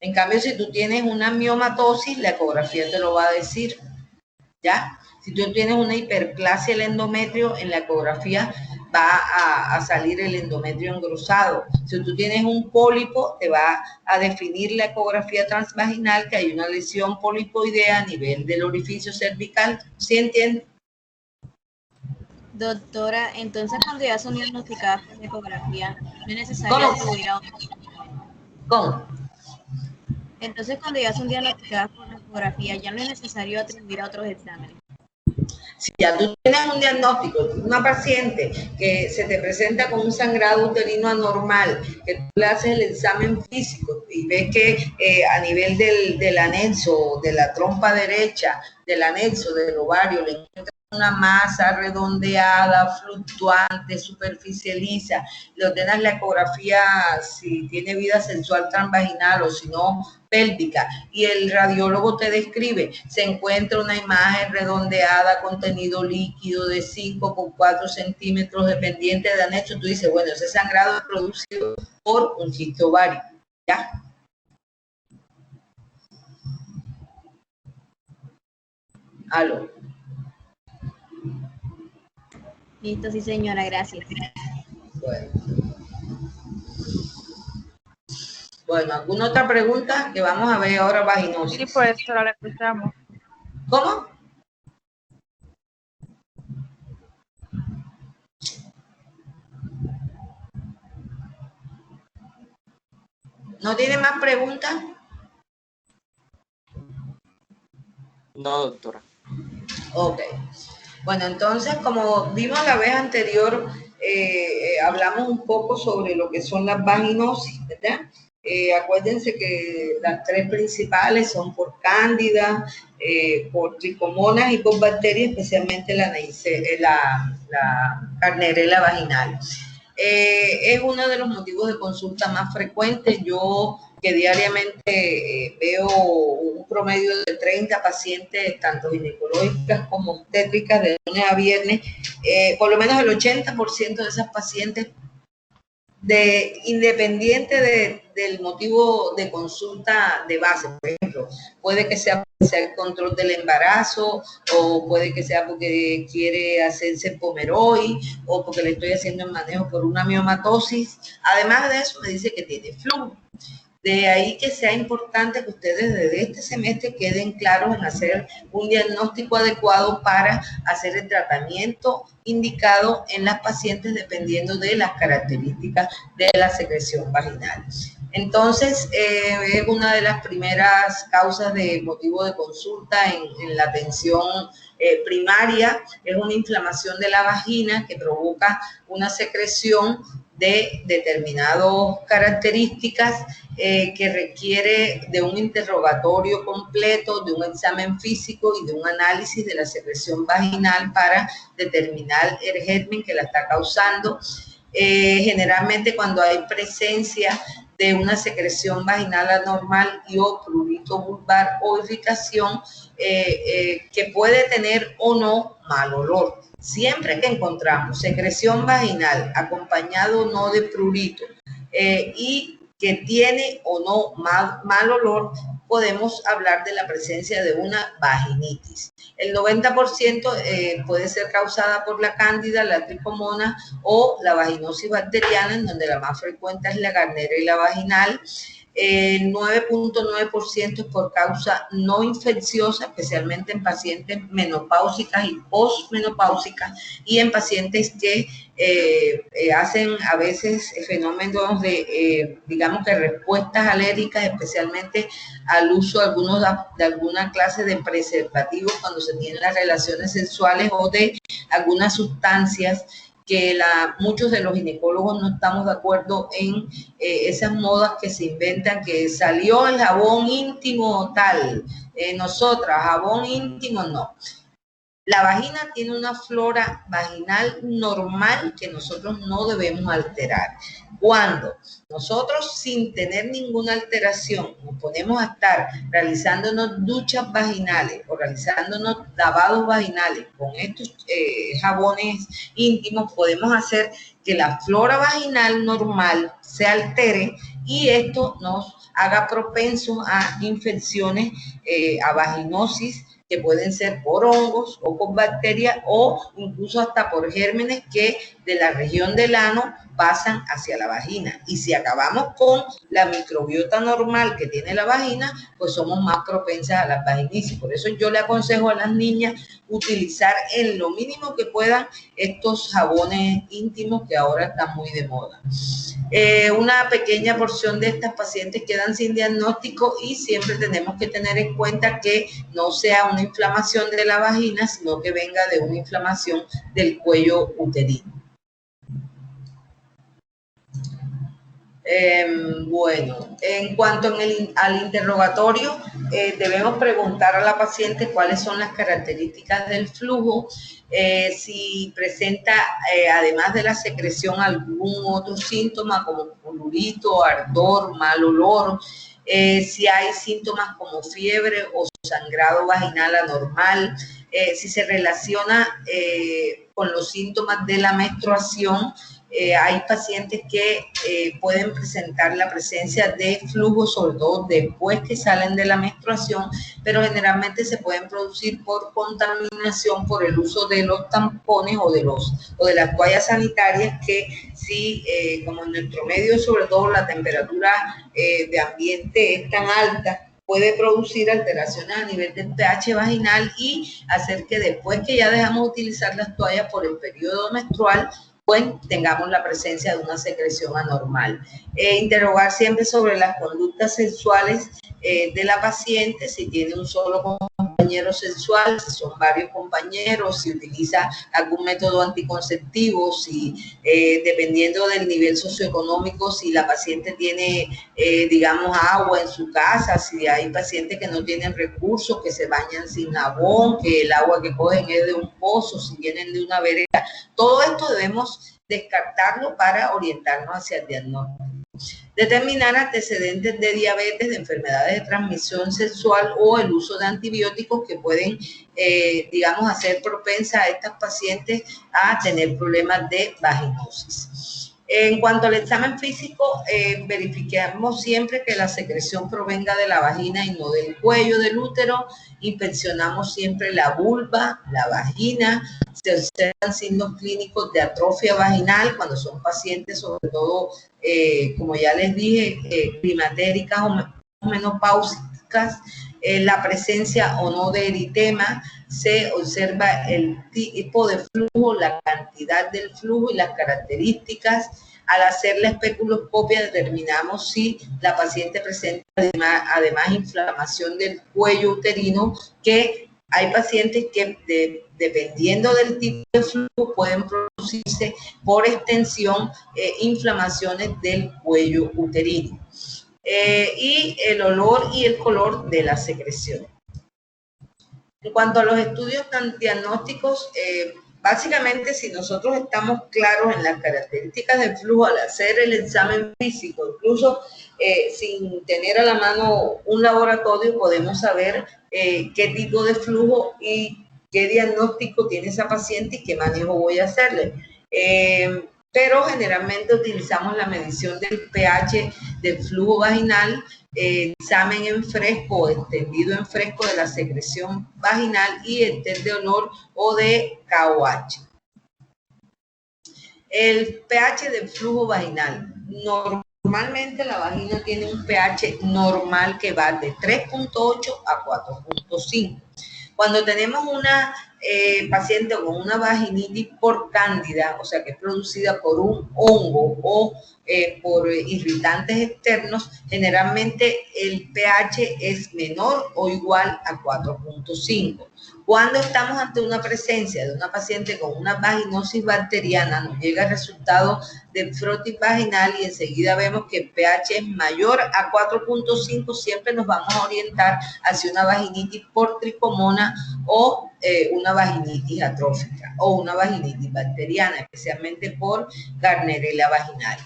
En cambio, si tú tienes una miomatosis, la ecografía te lo va a decir, ¿ya? Si tú tienes una hiperplasia del endometrio, en la ecografía va a salir el endometrio engrosado. Si tú tienes un pólipo, te va a definir la ecografía transvaginal que hay una lesión polipoidea a nivel del orificio cervical. ¿Sí entiendes? Doctora, entonces cuando ya son diagnosticadas por ecografía, no es necesario ¿Cómo? acudir a ¿Cómo? Entonces cuando ya son diagnosticadas por ecografía, ya no es necesario atribuir a otros exámenes. Si ya tú tienes un diagnóstico, una paciente que se te presenta con un sangrado uterino anormal, que tú le haces el examen físico y ves que a nivel del anexo, de la trompa derecha, del anexo, del ovario, le encuentras una masa redondeada, fluctuante, superficializa, le ordenas la ecografía si tiene vida sexual transvaginal o si no, pélvica, y el radiólogo te describe, se encuentra una imagen redondeada, contenido líquido de 5 por 4 centímetros, dependiente de anexo, tú dices, bueno, ese sangrado es producido por un cisto ovario, ¿ya? ¿Aló? Listo, sí señora, gracias. Bueno, ¿alguna otra pregunta? Que vamos a ver ahora vaginosis. Sí, pues, ahora la escuchamos. ¿Cómo? ¿No tiene más preguntas? No, doctora. Ok. Bueno, entonces, como vimos la vez anterior, hablamos un poco sobre lo que son las vaginosis, ¿verdad? Acuérdense que las tres principales son por cándida, por tricomonas y por bacterias, especialmente la Carnierella vaginal. Es uno de los motivos de consulta más frecuentes. Yo que diariamente veo un promedio de 30 pacientes, tanto ginecológicas como obstétricas, de lunes a viernes, por lo menos el 80% de esas pacientes, independiente del motivo de consulta de base, por ejemplo, puede que sea el control del embarazo, o puede que sea porque quiere hacerse pomeroid, o porque le estoy haciendo el manejo por una miomatosis. Además de eso, me dice que tiene flujo. De ahí que sea importante que ustedes desde este semestre queden claros en hacer un diagnóstico adecuado para hacer el tratamiento indicado en las pacientes dependiendo de las características de la secreción vaginal. Entonces, es una de las primeras causas de motivo de consulta en la atención primaria. Es una inflamación de la vagina que provoca una secreción de determinadas características que requiere de un interrogatorio completo, de un examen físico y de un análisis de la secreción vaginal para determinar el germen que la está causando. Generalmente cuando hay presencia de una secreción vaginal anormal y o prurito vulvar o irritación que puede tener o no mal olor. Siempre que encontramos secreción vaginal acompañado o no de prurito y que tiene o no mal olor, podemos hablar de la presencia de una vaginitis. El 90% puede ser causada por la cándida, la tricomona o la vaginosis bacteriana, en donde la más frecuente es la garnera y la vaginal. El 9.9% es por causa no infecciosa, especialmente en pacientes menopáusicas y postmenopáusicas y en pacientes que hacen a veces fenómenos de, digamos que respuestas alérgicas, especialmente al uso de alguna clase de preservativos cuando se tienen las relaciones sexuales o de algunas sustancias que muchos de los ginecólogos no estamos de acuerdo en esas modas que se inventan, que salió el jabón íntimo tal, nosotras, jabón íntimo no. La vagina tiene una flora vaginal normal que nosotros no debemos alterar. Cuando nosotros, sin tener ninguna alteración, nos ponemos a estar realizándonos duchas vaginales o realizándonos lavados vaginales con estos jabones íntimos, podemos hacer que la flora vaginal normal se altere y esto nos haga propensos a infecciones, a vaginosis, que pueden ser por hongos o por bacterias o incluso hasta por gérmenes que de la región del ano pasan hacia la vagina. Y si acabamos con la microbiota normal que tiene la vagina, pues somos más propensas a las vaginitis. Por eso yo le aconsejo a las niñas utilizar en lo mínimo que puedan estos jabones íntimos que ahora están muy de moda. Una pequeña porción de estas pacientes quedan sin diagnóstico y siempre tenemos que tener en cuenta que no sea una inflamación de la vagina, sino que venga de una inflamación del cuello uterino. Bueno, en cuanto al interrogatorio, debemos preguntar a la paciente cuáles son las características del flujo, si presenta, además de la secreción, algún otro síntoma como prurito, ardor, mal olor, si hay síntomas como fiebre o sangrado vaginal anormal, si se relaciona con los síntomas de la menstruación. Hay pacientes que pueden presentar la presencia de flujo, sobre todo después que salen de la menstruación, pero generalmente se pueden producir por contaminación por el uso de los tampones o de las toallas sanitarias que sí, como en nuestro medio, sobre todo la temperatura de ambiente es tan alta, puede producir alteraciones a nivel del pH vaginal y hacer que después que ya dejamos de utilizar las toallas por el periodo menstrual, pues tengamos la presencia de una secreción anormal. Interrogar siempre sobre las conductas sexuales de la paciente, si tiene un solo compañero sexual, si son varios compañeros, si utiliza algún método anticonceptivo, si dependiendo del nivel socioeconómico, si la paciente tiene, digamos, agua en su casa, si hay pacientes que no tienen recursos, que se bañan sin jabón, que el agua que cogen es de un pozo, si vienen de una vereda. Todo esto debemos descartarlo para orientarnos hacia el diagnóstico. Determinar antecedentes de diabetes, de enfermedades de transmisión sexual o el uso de antibióticos que pueden, digamos, hacer propensa a estas pacientes a tener problemas de vaginosis. En cuanto al examen físico, verificamos siempre que la secreción provenga de la vagina y no del cuello del útero. Inspeccionamos siempre la vulva, la vagina. Se observan signos clínicos de atrofia vaginal cuando son pacientes, sobre todo, como ya les dije, climatéricas o menopáusicas. La presencia o no de eritema, se observa el tipo de flujo, la cantidad del flujo y las características. Al hacer la especuloscopia determinamos si la paciente presenta además inflamación del cuello uterino, que hay pacientes que dependiendo del tipo de flujo pueden producirse por extensión inflamaciones del cuello uterino. Y el olor y el color de la secreción. En cuanto a los estudios diagnósticos, básicamente si nosotros estamos claros en las características del flujo al hacer el examen físico, incluso sin tener a la mano un laboratorio, podemos saber qué tipo de flujo y qué diagnóstico tiene esa paciente y qué manejo voy a hacerle. Pero generalmente utilizamos la medición del pH del flujo vaginal, examen en fresco o extendido en fresco de la secreción vaginal y el test de olor o de KOH. El pH del flujo vaginal. Normalmente la vagina tiene un pH normal que va de 3.8 a 4.5. Cuando tenemos una paciente con una vaginitis por cándida, o sea que es producida por un hongo o por irritantes externos, generalmente el pH es menor o igual a 4.5. Cuando estamos ante una presencia de una paciente con una vaginosis bacteriana, nos llega el resultado del frotis vaginal y enseguida vemos que el pH es mayor a 4.5, siempre nos vamos a orientar hacia una vaginitis por tricomona o una vaginitis atrófica o una vaginitis bacteriana, especialmente por Gardnerella vaginal.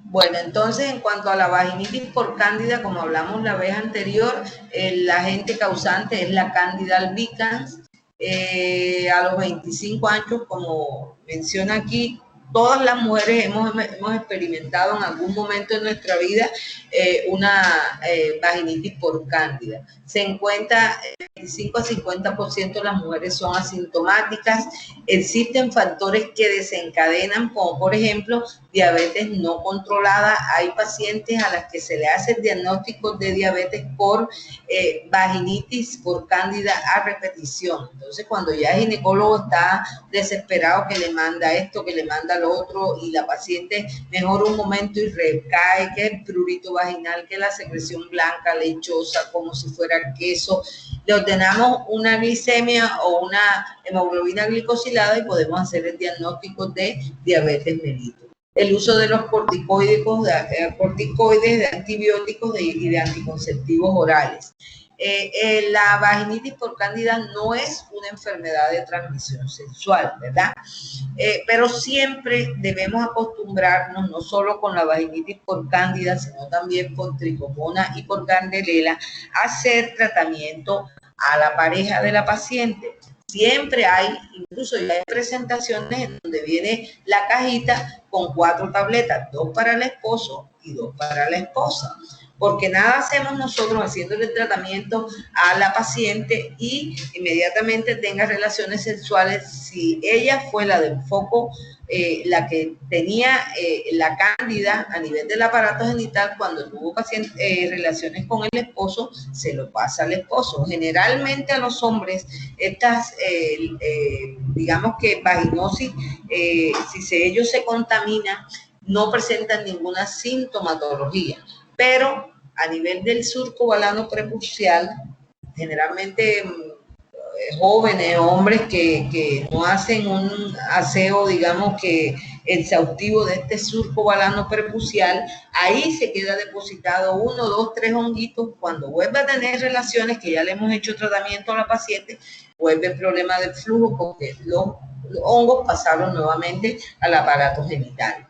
Bueno, entonces en cuanto a la vaginitis por cándida, como hablamos la vez anterior, el agente causante es la Candida albicans. A los 25 años, como menciona aquí, todas las mujeres hemos experimentado en algún momento de nuestra vida una vaginitis por cándida. Se encuentra 25 a 50% de las mujeres son asintomáticas. Existen factores que desencadenan, como por ejemplo diabetes no controlada. Hay pacientes a las que se le hace el diagnóstico de diabetes por vaginitis por cándida a repetición. Entonces, cuando ya el ginecólogo está desesperado, que le manda esto, que le manda lo otro, y la paciente mejora un momento y recae, que el prurito vaginal, que la secreción blanca, lechosa, como si fuera queso, le ordenamos una glicemia o una hemoglobina glicosilada y podemos hacer el diagnóstico de diabetes mellitus. El uso de los corticoides, de antibióticos y de anticonceptivos orales. La vaginitis por cándida no es una enfermedad de transmisión sexual, ¿verdad? Pero siempre debemos acostumbrarnos, no solo con la vaginitis por cándida, sino también por tricomona y por Gardnerella, a hacer tratamiento a la pareja de la paciente. Siempre hay, incluso ya hay presentaciones en donde viene la cajita con 4 tabletas, 2 para el esposo y 2 para la esposa. Porque nada hacemos nosotros haciéndole el tratamiento a la paciente y inmediatamente tenga relaciones sexuales si ella fue la del foco, la que tenía la cándida a nivel del aparato genital. Cuando tuvo relaciones con el esposo, se lo pasa al esposo. Generalmente a los hombres, estas, digamos que vaginosis, si ellos se contaminan, no presentan ninguna sintomatología. Pero a nivel del surco balano prepucial, generalmente jóvenes, hombres que no hacen un aseo, digamos que exhaustivo de este surco balano prepucial, ahí se queda depositado 1, 2, 3 honguitos. Cuando vuelve a tener relaciones, que ya le hemos hecho tratamiento a la paciente, vuelve el problema del flujo porque los hongos pasaron nuevamente al aparato genital.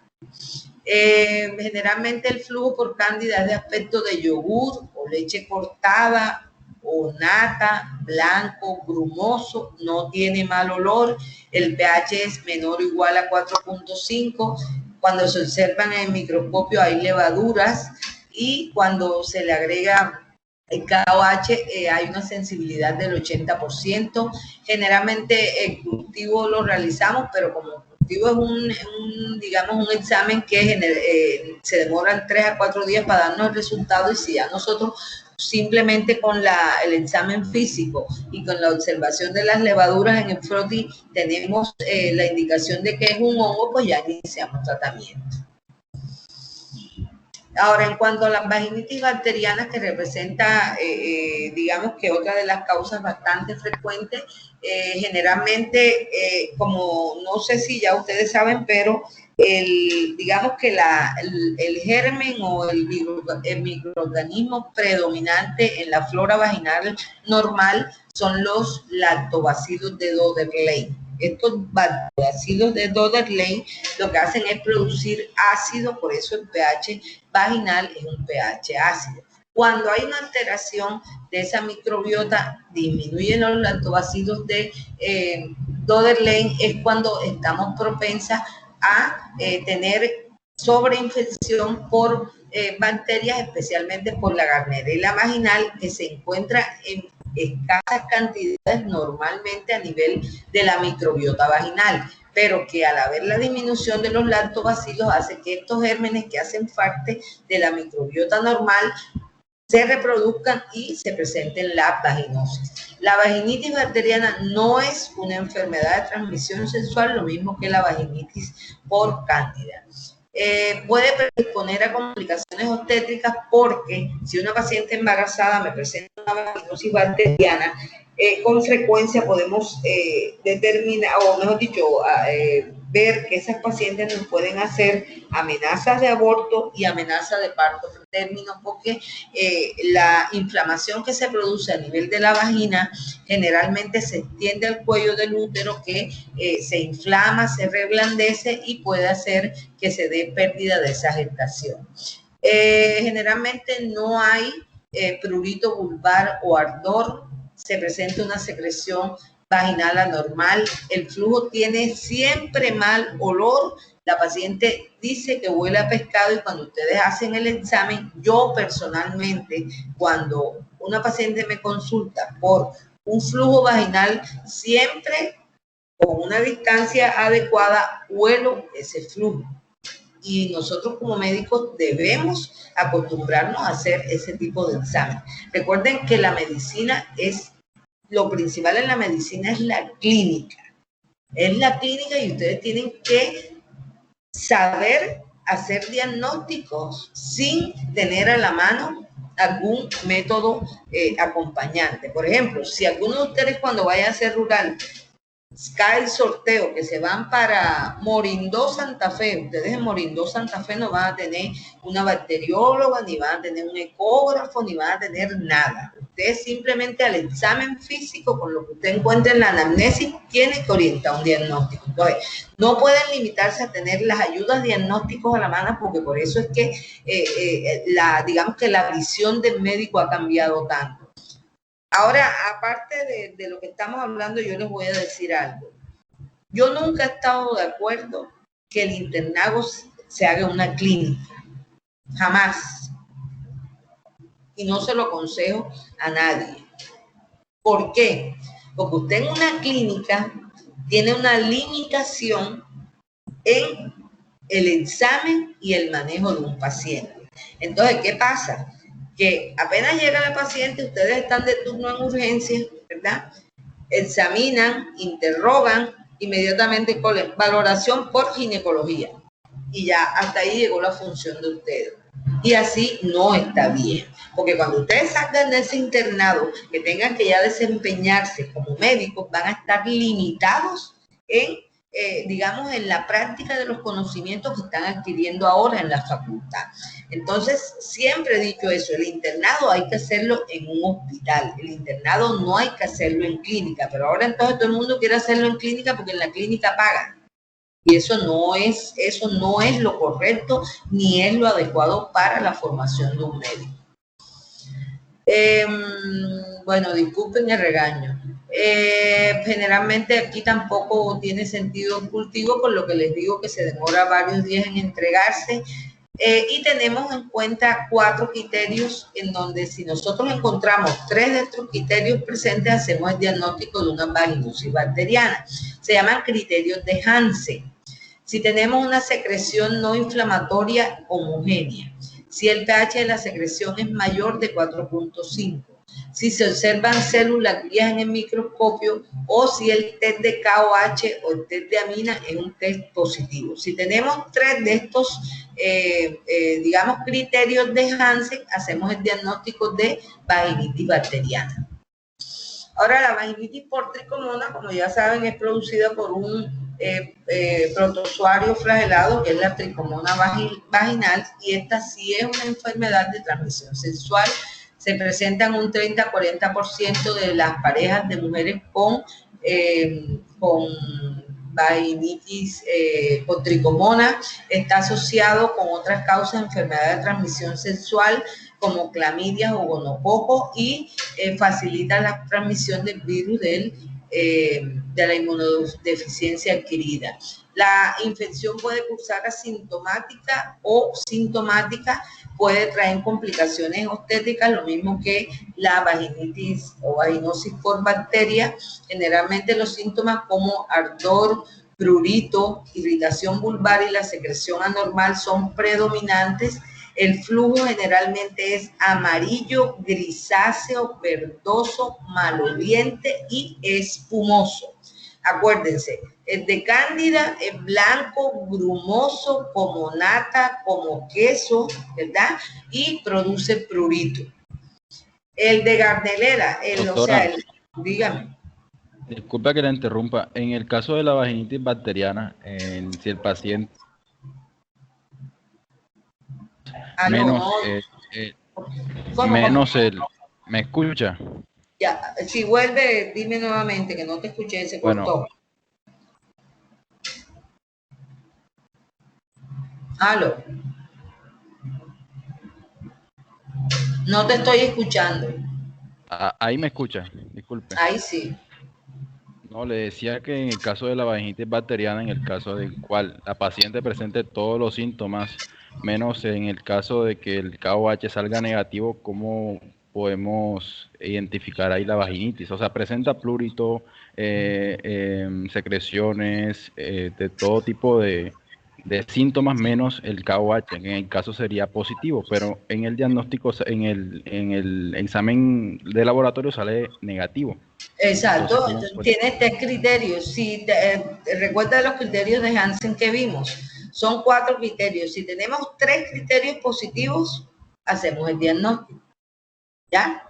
Generalmente el flujo por cándida es de aspecto de yogur o leche cortada o nata, blanco, grumoso, no tiene mal olor, el pH es menor o igual a 4.5, cuando se observan en el microscopio hay levaduras y cuando se le agrega el KOH hay una sensibilidad del 80%. Generalmente el cultivo lo realizamos, pero como es digamos, un examen que se demora 3 a 4 días para darnos el resultado, y si ya nosotros simplemente con el examen físico y con la observación de las levaduras en el froti tenemos la indicación de que es un hongo, pues ya iniciamos tratamiento. Ahora, en cuanto a las vaginitis bacterianas, que representa, digamos que otra de las causas bastante frecuentes, generalmente, como no sé si ya ustedes saben, pero digamos que el germen o el microorganismo predominante en la flora vaginal normal son los lactobacilos de Doderlein. Estos bacilos de Doderlein lo que hacen es producir ácido, por eso el pH vaginal es un pH ácido. Cuando hay una alteración de esa microbiota, disminuyen los lactobacilos de Doderlein, es cuando estamos propensas a tener sobreinfección por bacterias, especialmente por la Gardnerella vaginal, que se encuentra en escasas cantidades normalmente a nivel de la microbiota vaginal, pero que al haber la disminución de los lactobacilos hace que estos gérmenes que hacen parte de la microbiota normal se reproduzcan y se presenten la vaginosis. La vaginitis bacteriana no es una enfermedad de transmisión sexual, lo mismo que la vaginitis por cándida. Puede predisponer a complicaciones obstétricas porque si una paciente embarazada me presenta una vaginosis bacteriana, con frecuencia podemos determinar, o mejor dicho, ver que esas pacientes nos pueden hacer amenazas de aborto y amenazas de parto pretérmino, porque la inflamación que se produce a nivel de la vagina generalmente se extiende al cuello del útero, que se inflama, se reblandece y puede hacer que se dé pérdida de esa gestación. Generalmente no hay prurito vulvar o ardor, se presenta una secreción vaginal anormal, el flujo tiene siempre mal olor, la paciente dice que huele a pescado, y cuando ustedes hacen el examen, yo personalmente, cuando una paciente me consulta por un flujo vaginal, siempre con una distancia adecuada huelo ese flujo. Y nosotros como médicos debemos acostumbrarnos a hacer ese tipo de examen. Recuerden que la medicina es, lo principal en la medicina es la clínica. Es la clínica y ustedes tienen que saber hacer diagnósticos sin tener a la mano algún método acompañante. Por ejemplo, si alguno de ustedes cuando vaya a ser rural cae el sorteo que se van para Morindó, Santa Fe, ustedes en Morindó, Santa Fe no van a tener una bacterióloga, ni van a tener un ecógrafo, ni van a tener nada. Ustedes simplemente al examen físico, con lo que usted encuentre en la anamnesis, tiene que orientar un diagnóstico. Entonces, no pueden limitarse a tener las ayudas diagnósticos a la mano, porque por eso es que digamos que la visión del médico ha cambiado tanto. Ahora, aparte de lo que estamos hablando, yo les voy a decir algo. Yo nunca he estado de acuerdo que el internado se haga en una clínica. Jamás. Y no se lo aconsejo a nadie. ¿Por qué? Porque usted en una clínica tiene una limitación en el examen y el manejo de un paciente. Entonces, ¿qué pasa? Que apenas llega la paciente, ustedes están de turno en urgencia, ¿verdad? Examinan, interrogan, inmediatamente con valoración por ginecología. Y ya hasta ahí llegó la función de ustedes. Y así no está bien. Porque cuando ustedes salgan de ese internado, que tengan que ya desempeñarse como médicos, van a estar limitados en, digamos, en la práctica de los conocimientos que están adquiriendo ahora en la facultad. Entonces, siempre he dicho eso, el internado hay que hacerlo en un hospital, el internado no hay que hacerlo en clínica, pero ahora entonces todo el mundo quiere hacerlo en clínica porque en la clínica pagan. Y eso no es lo correcto ni es lo adecuado para la formación de un médico. Bueno, disculpen el regaño. Generalmente aquí tampoco tiene sentido el cultivo, por lo que les digo que se demora varios días en entregarse. Y tenemos en cuenta 4 criterios en donde si nosotros encontramos 3 de estos criterios presentes, hacemos el diagnóstico de una vaginosis bacteriana. Se llaman criterios de Hansen. Si tenemos una secreción no inflamatoria homogénea, si el pH de la secreción es mayor de 4.5, si se observan células guías en el microscopio o si el test de KOH o el test de amina es un test positivo. Si tenemos 3 de estos, digamos, criterios de Hansen, hacemos el diagnóstico de vaginitis bacteriana. Ahora, la vaginitis por tricomona, como ya saben, es producida por un protozoario flagelado, que es la tricomona vaginal, y esta sí es una enfermedad de transmisión sexual. Se presentan un 30-40% de las parejas de mujeres con vaginitis por tricomona. Está asociado con otras causas de enfermedad de transmisión sexual como clamidia o gonococo y facilita la transmisión del virus de la inmunodeficiencia adquirida. La infección puede cursar asintomática o sintomática, puede traer complicaciones obstétricas, lo mismo que la vaginitis o vaginosis por bacteria. Generalmente los síntomas como ardor, prurito, irritación vulvar y la secreción anormal son predominantes. El flujo generalmente es amarillo, grisáceo, verdoso, maloliente y espumoso. Acuérdense, el de cándida es blanco, grumoso, como nata, como queso, ¿verdad? Y produce prurito. El de Gardnerella, Doctora, dígame. disculpa que la interrumpa. En el caso de la vaginitis bacteriana, si el paciente ¿me escucha? Ya, si vuelve, dime nuevamente que no te escuché, se cortó. Bueno. Aló. No te estoy escuchando. Ahí me escucha, disculpe. Ahí sí. No, le decía que en el caso de la vaginitis bacteriana, en el caso del cual la paciente presente todos los síntomas, menos en el caso de que el KOH salga negativo, ¿cómo podemos identificar ahí la vaginitis? O sea, presenta plurito, secreciones, de todo tipo de síntomas menos el KOH. En el caso sería positivo, pero en el diagnóstico, en el examen de laboratorio sale negativo. Exacto, entonces, tiene 3 criterios. Si recuerda los criterios de Hansen que vimos, son 4 criterios. Si tenemos 3 criterios positivos, hacemos el diagnóstico. ¿Ya?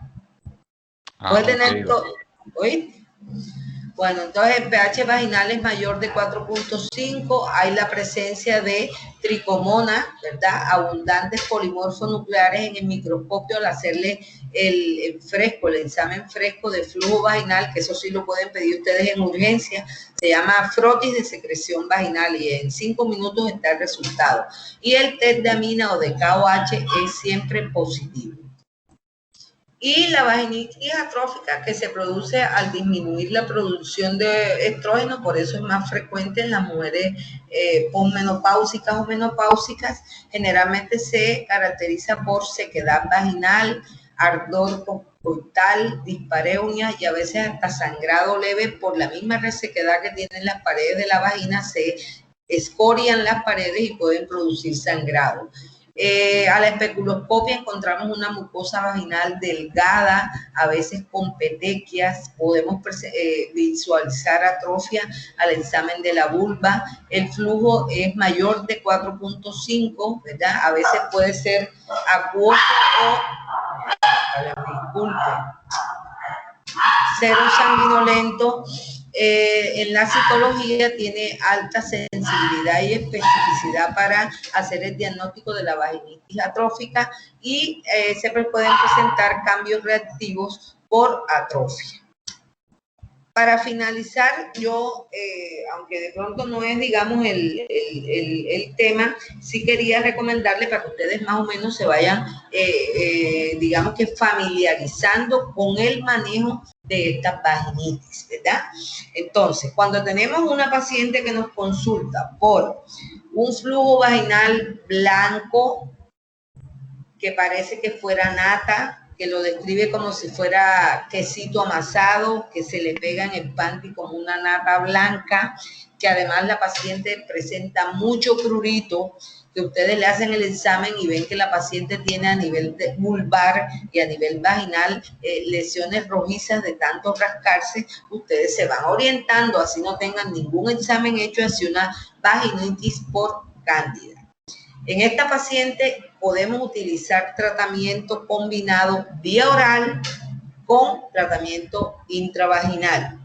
Puede tener todo. ¿Oíste? Bueno, entonces el pH vaginal es mayor de 4.5, hay la presencia de tricomona, ¿verdad? Abundantes polimorfos nucleares en el microscopio al hacerle el examen fresco de flujo vaginal, que eso sí lo pueden pedir ustedes en urgencia, se llama frotis de secreción vaginal y en 5 minutos está el resultado. Y el test de amina o de KOH es siempre positivo. Y la vaginitis atrófica, que se produce al disminuir la producción de estrógeno, por eso es más frecuente en las mujeres posmenopáusicas o menopáusicas, generalmente se caracteriza por sequedad vaginal, ardor coital, dispareunia y a veces hasta sangrado leve por la misma resequedad que tienen las paredes de la vagina, se escorian las paredes y pueden producir sangrado. A la especuloscopia encontramos una mucosa vaginal delgada, a veces con petequias, podemos visualizar atrofia al examen de la vulva, el flujo es mayor de 4.5, ¿verdad? A veces puede ser acuoso o, cero sanguinolento. En la citología tiene alta sensibilidad y especificidad para hacer el diagnóstico de la vaginitis atrófica y se pueden presentar cambios reactivos por atrofia. Para finalizar, yo, aunque de pronto no es, digamos, el tema, sí quería recomendarle para que ustedes más o menos se vayan, digamos que familiarizando con el manejo de estas vaginitis, ¿verdad? Entonces, cuando tenemos una paciente que nos consulta por un flujo vaginal blanco, que parece que fuera nata, que lo describe como si fuera quesito amasado, que se le pega en el panty como una nata blanca, que además la paciente presenta mucho prurito, que ustedes le hacen el examen y ven que la paciente tiene a nivel vulvar y a nivel vaginal lesiones rojizas de tanto rascarse. Ustedes se van orientando, así no tengan ningún examen hecho, hacia una vaginitis por cándida. En esta paciente podemos utilizar tratamiento combinado vía oral con tratamiento intravaginal.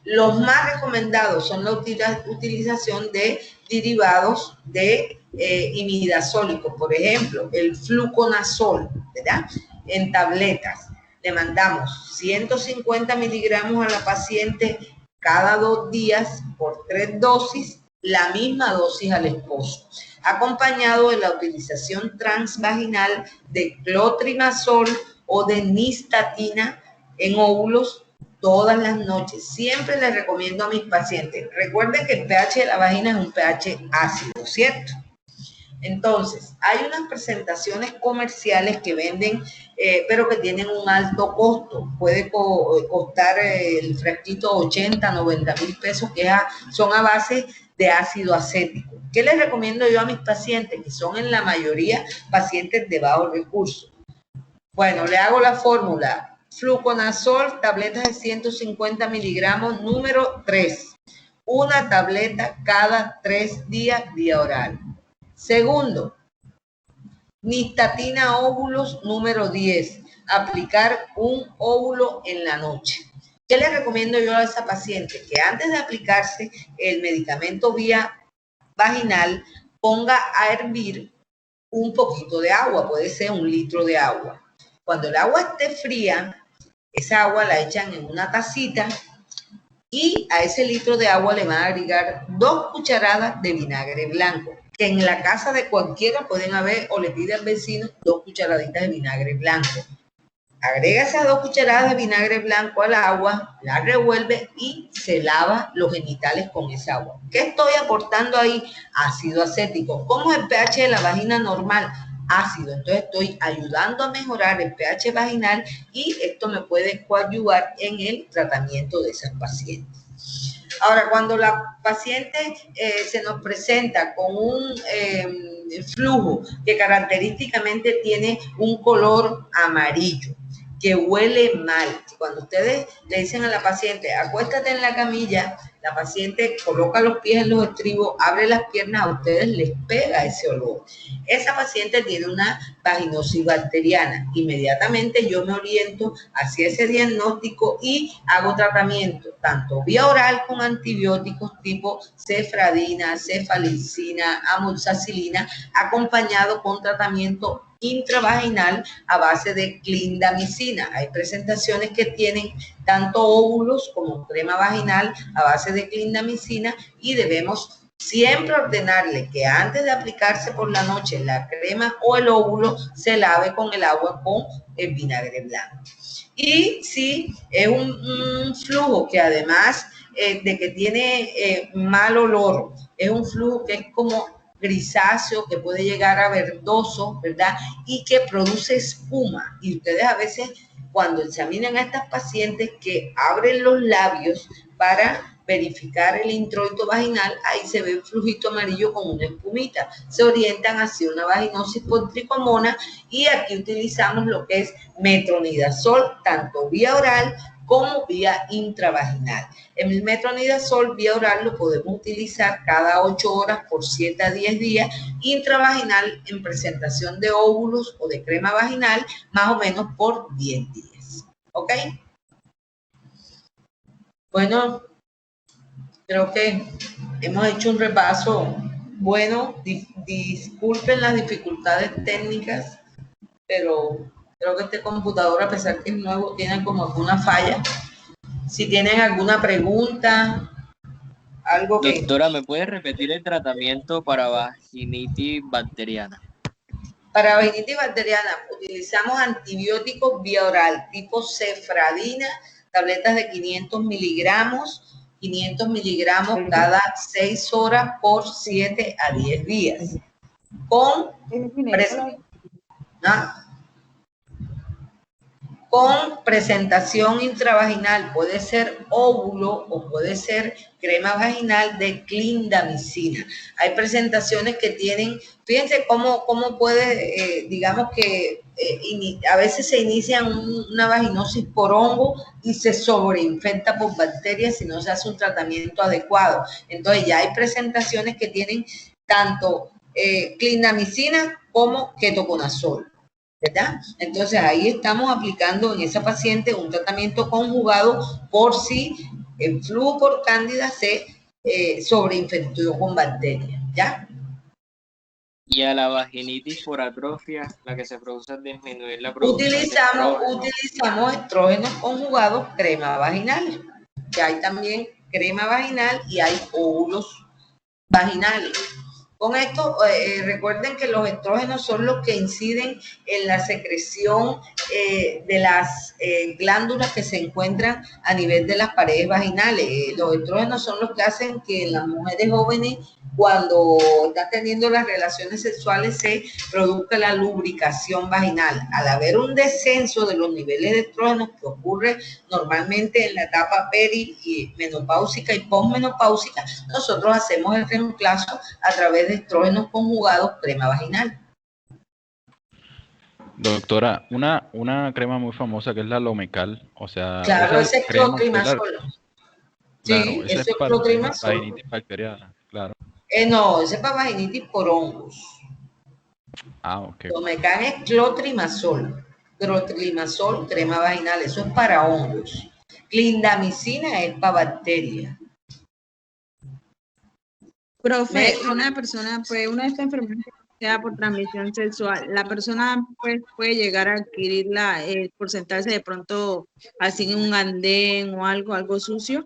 Los más recomendados son la utilización de derivados de imidazólicos, por ejemplo, el fluconazol, ¿verdad? En tabletas. Le mandamos 150 miligramos a la paciente cada 2 días por 3 dosis, la misma dosis al esposo, acompañado de la utilización transvaginal de clotrimazol o de nistatina en óvulos todas las noches. Siempre les recomiendo a mis pacientes, recuerden que el pH de la vagina es un pH ácido, ¿cierto? Entonces, hay unas presentaciones comerciales que venden, pero que tienen un alto costo. Puede costar el frasquito 80, 90 mil pesos, que son a base de ácido acético. ¿Qué les recomiendo yo a mis pacientes, que son en la mayoría pacientes de bajos recursos? Bueno, le hago la fórmula. Fluconazol, tabletas de 150 miligramos, número 3. Una tableta cada 3 días vía oral. Segundo, nistatina óvulos, número 10. Aplicar un óvulo en la noche. ¿Qué le recomiendo yo a esa paciente? Que antes de aplicarse el medicamento vía vaginal, ponga a hervir un poquito de agua, puede ser 1 litro de agua. Cuando el agua esté fría, esa agua la echan en una tacita y a ese litro de agua le van a agregar 2 cucharadas de vinagre blanco, que en la casa de cualquiera pueden haber, o le pide al vecino 2 cucharaditas de vinagre blanco. Agrega esas 2 cucharadas de vinagre blanco al agua, la revuelve y se lava los genitales con esa agua. ¿Qué estoy aportando ahí? Ácido acético. ¿Cómo es el pH de la vagina normal? Ácido. Entonces estoy ayudando a mejorar el pH vaginal y esto me puede coadyuvar en el tratamiento de esas pacientes. Ahora, cuando la paciente se nos presenta con un flujo que característicamente tiene un color amarillo, que huele mal, cuando ustedes le dicen a la paciente, acuéstate en la camilla, la paciente coloca los pies en los estribos, abre las piernas, a ustedes les pega ese olor. Esa paciente tiene una vaginosis bacteriana. Inmediatamente yo me oriento hacia ese diagnóstico y hago tratamiento, tanto vía oral con antibióticos tipo cefradina, cefalicina, amoxicilina, acompañado con tratamiento intravaginal a base de clindamicina. Hay presentaciones que tienen tanto óvulos como crema vaginal a base de clindamicina y debemos siempre ordenarle que antes de aplicarse por la noche la crema o el óvulo se lave con el agua con el vinagre blanco. Y si es un flujo que además de que tiene mal olor, es un flujo que es como grisáceo, que puede llegar a verdoso, ¿verdad? Y que produce espuma. Y ustedes a veces cuando examinan a estas pacientes que abren los labios para verificar el introito vaginal, ahí se ve un flujito amarillo con una espumita. Se orientan hacia una vaginosis por tricomona y aquí utilizamos lo que es metronidazol, tanto vía oral como vía intravaginal. El metronidazol vía oral lo podemos utilizar cada 8 horas por 7 a 10 días, intravaginal en presentación de óvulos o de crema vaginal más o menos por 10 días. ¿Ok? Bueno, creo que hemos hecho un repaso bueno. Disculpen las dificultades técnicas, pero creo que este computador, a pesar que es nuevo, tiene como alguna falla. Si tienen alguna pregunta, algo que... Doctora, ¿me puede repetir el tratamiento para vaginitis bacteriana? Para vaginitis bacteriana utilizamos antibióticos vía oral tipo cefradina, tabletas de 500 miligramos cada 6 horas por 7 a 10 días. Con con presentación intravaginal, puede ser óvulo o puede ser crema vaginal de clindamicina. Hay presentaciones que tienen, fíjense cómo puede, digamos que a veces se inicia una vaginosis por hongo y se sobreinfecta por bacterias si no se hace un tratamiento adecuado. Entonces ya hay presentaciones que tienen tanto clindamicina como ketoconazol, ¿verdad? Entonces ahí estamos aplicando en esa paciente un tratamiento conjugado por si el flujo por cándida se sobreinfectó con bacterias, ¿ya? Y a la vaginitis por atrofia, la que se produce al disminuir la producción Utilizamos estrógenos conjugados, crema vaginal, que hay también crema vaginal y hay óvulos vaginales. Con esto, recuerden que los estrógenos son los que inciden en la secreción de las glándulas que se encuentran a nivel de las paredes vaginales. Los estrógenos son los que hacen que las mujeres jóvenes, cuando están teniendo las relaciones sexuales, se produzca la lubricación vaginal. Al haber un descenso de los niveles de estrógenos que ocurre normalmente en la etapa perimenopáusica y posmenopáusica, nosotros hacemos el reemplazo a través de estrógenos conjugados crema vaginal. Doctora, una crema muy famosa que es la Lomecal, o sea, claro, ese es crema, clotrimazol. Claro, Sí, ese ese es para clotrimazol. vaginitis bacteriana, claro. No, ese es para vaginitis por hongos. Ah, ok. Lomecan es clotrimazol. Clotrimazol, crema vaginal, eso es para hongos. Clindamicina es para bacterias. Profe, una persona, pues, una de estas enfermedades que sea por transmisión sexual, la persona pues puede llegar a adquirirla por sentarse de pronto así en un andén o algo sucio.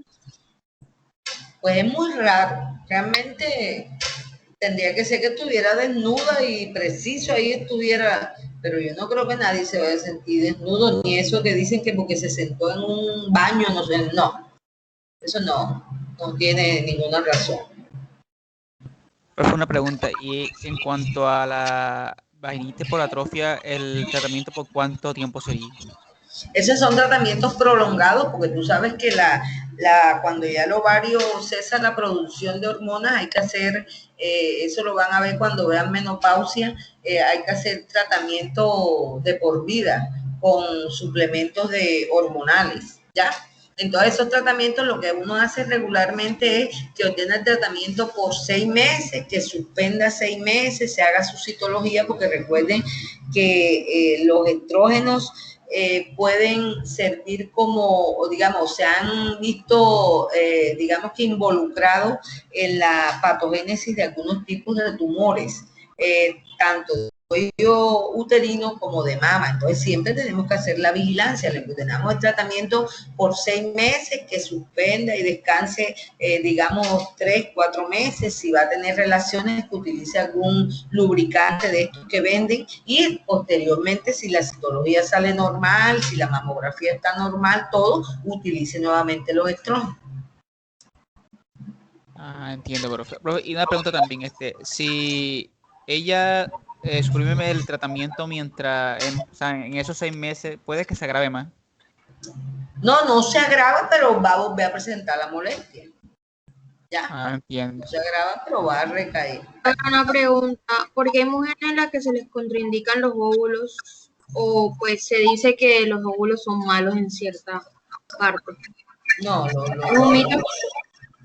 Pues es muy raro. Realmente tendría que ser que estuviera desnuda y preciso ahí estuviera, pero yo no creo que nadie se vaya a sentir desnudo, ni eso que dicen que porque se sentó en un baño, no sé, no. Eso no tiene ninguna razón. Profe, una pregunta, y en cuanto a la vaginitis por atrofia, ¿el tratamiento por cuánto tiempo sería? Esos son tratamientos prolongados, porque tú sabes que cuando ya el ovario cesa la producción de hormonas, hay que hacer, eso lo van a ver cuando vean menopausia, hay que hacer tratamiento de por vida con suplementos hormonales, ¿ya? Entonces esos tratamientos lo que uno hace regularmente es que ordena el tratamiento por 6 meses, que suspenda 6 meses, se haga su citología, porque recuerden que los estrógenos pueden servir como, digamos, se han visto, digamos que involucrados en la patogénesis de algunos tipos de tumores, tanto de cuello uterino como de mama. Entonces siempre tenemos que hacer la vigilancia, le ordenamos el tratamiento por 6 meses, que suspenda y descanse, digamos, 3, 4 meses, si va a tener relaciones, que utilice algún lubricante de estos que venden, y posteriormente, si la citología sale normal, si la mamografía está normal, todo, utilice nuevamente los estrógenos. Ah, entiendo, profe. Profe, y una pregunta también, si ella suprime el tratamiento mientras, o sea, en esos 6 meses, ¿puede que se agrave más? No se agrava, pero va a volver a presentar la molestia. ¿Ya? Ah, entiendo. No se agrava, pero va a recaer. Una pregunta, ¿por qué hay mujeres en las que se les contraindican los óvulos o pues se dice que los óvulos son malos en cierta parte? No. ¿Es un mito?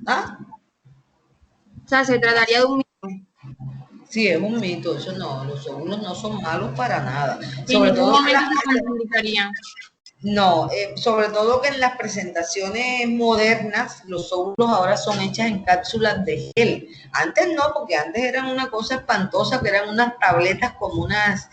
¿Ah? O sea, se trataría de un mito. Sí, es un mito, eso no, los óvulos no son malos para nada. En ningún momento se contraindicarían. No, sobre todo que en las presentaciones modernas, los óvulos ahora son hechas en cápsulas de gel. Antes no, porque antes eran una cosa espantosa, que eran unas tabletas como unas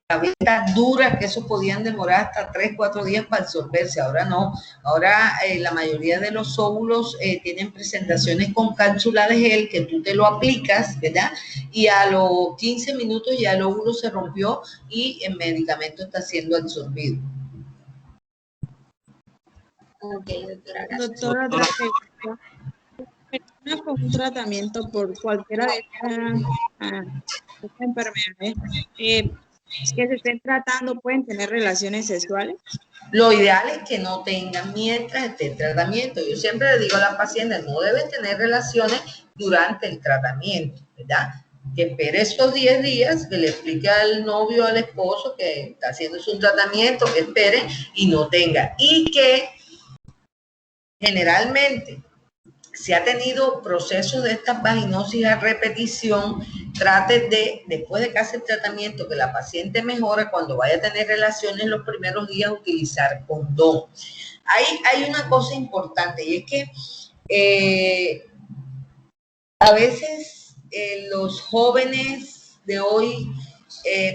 tabletas duras, que eso podían demorar hasta 3, 4 días para absorberse. Ahora no, ahora la mayoría de los óvulos tienen presentaciones con cápsula de gel, que tú te lo aplicas, ¿verdad? Y a los 15 minutos ya el óvulo se rompió y el medicamento está siendo absorbido. Okay, Doctora, con un tratamiento por cualquiera de estas enfermedades, que se estén tratando pueden tener relaciones sexuales? Lo ideal es que no tengan mientras esté el tratamiento. Yo siempre le digo a las pacientes, no deben tener relaciones durante el tratamiento, ¿verdad? Que espere esos 10 días, que le explique al novio, al esposo que está haciendo su tratamiento, que espere y no tenga. Y que generalmente, si ha tenido procesos de estas vaginosis a repetición, trate de, después de que hace el tratamiento, que la paciente mejora, cuando vaya a tener relaciones los primeros días, utilizar condón. Hay una cosa importante y es que a veces los jóvenes de hoy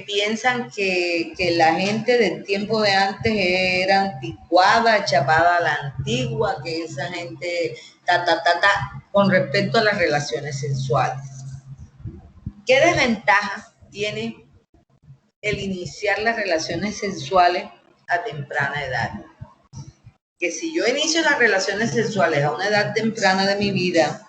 piensan que la gente del tiempo de antes era anticuada, chapada a la antigua, que esa gente con respecto a las relaciones sexuales. ¿Qué desventaja tiene el iniciar las relaciones sexuales a temprana edad? Que si yo inicio las relaciones sexuales a una edad temprana de mi vida,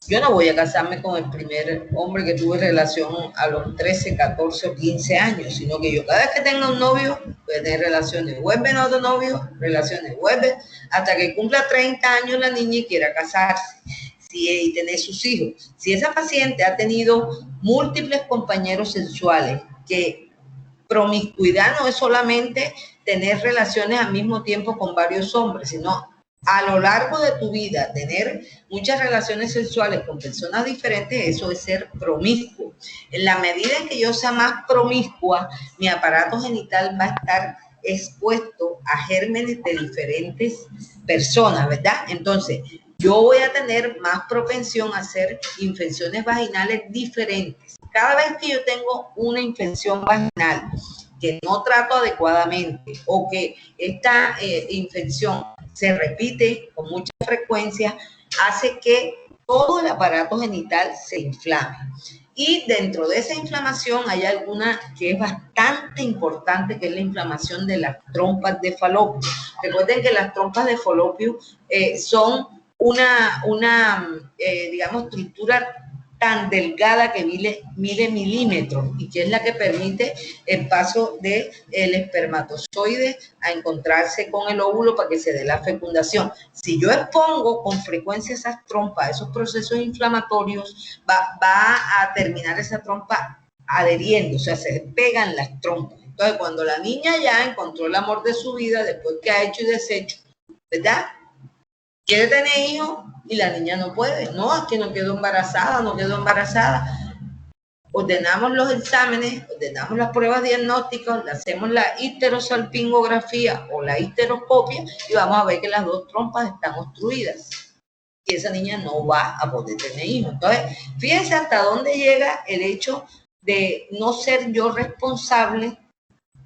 yo no voy a casarme con el primer hombre que tuve relación a los 13, 14 o 15 años, sino que yo cada vez que tenga un novio, voy a tener relaciones, vuelven a otro novio, relaciones, vuelven, hasta que cumpla 30 años la niña y quiera casarse y tener sus hijos. Si esa paciente ha tenido múltiples compañeros sexuales, que promiscuidad no es solamente tener relaciones al mismo tiempo con varios hombres, sino a lo largo de tu vida tener muchas relaciones sexuales con personas diferentes, eso es ser promiscuo. En la medida en que yo sea más promiscua, mi aparato genital va a estar expuesto a gérmenes de diferentes personas, ¿verdad? Entonces, yo voy a tener más propensión a hacer infecciones vaginales diferentes. Cada vez que yo tengo una infección vaginal que no trato adecuadamente o que esta infección se repite con mucha frecuencia, hace que todo el aparato genital se inflame. Y dentro de esa inflamación hay alguna que es bastante importante, que es la inflamación de las trompas de falopio. Recuerden que las trompas de falopio son una digamos, estructura tan delgada que mide milímetros y que es la que permite el paso del espermatozoide a encontrarse con el óvulo para que se dé la fecundación. Si yo expongo con frecuencia esas trompas, esos procesos inflamatorios, va a terminar esa trompa adheriendo, o sea, se pegan las trompas. Entonces, cuando la niña ya encontró el amor de su vida, después que ha hecho y deshecho, ¿verdad?, quiere tener hijos y la niña no puede. No, es que no quedó embarazada, no quedó embarazada. Ordenamos los exámenes, ordenamos las pruebas diagnósticas, hacemos la histerosalpingografía o la histeroscopia y vamos a ver que las dos trompas están obstruidas. Y esa niña no va a poder tener hijos. Entonces, fíjense hasta dónde llega el hecho de no ser yo responsable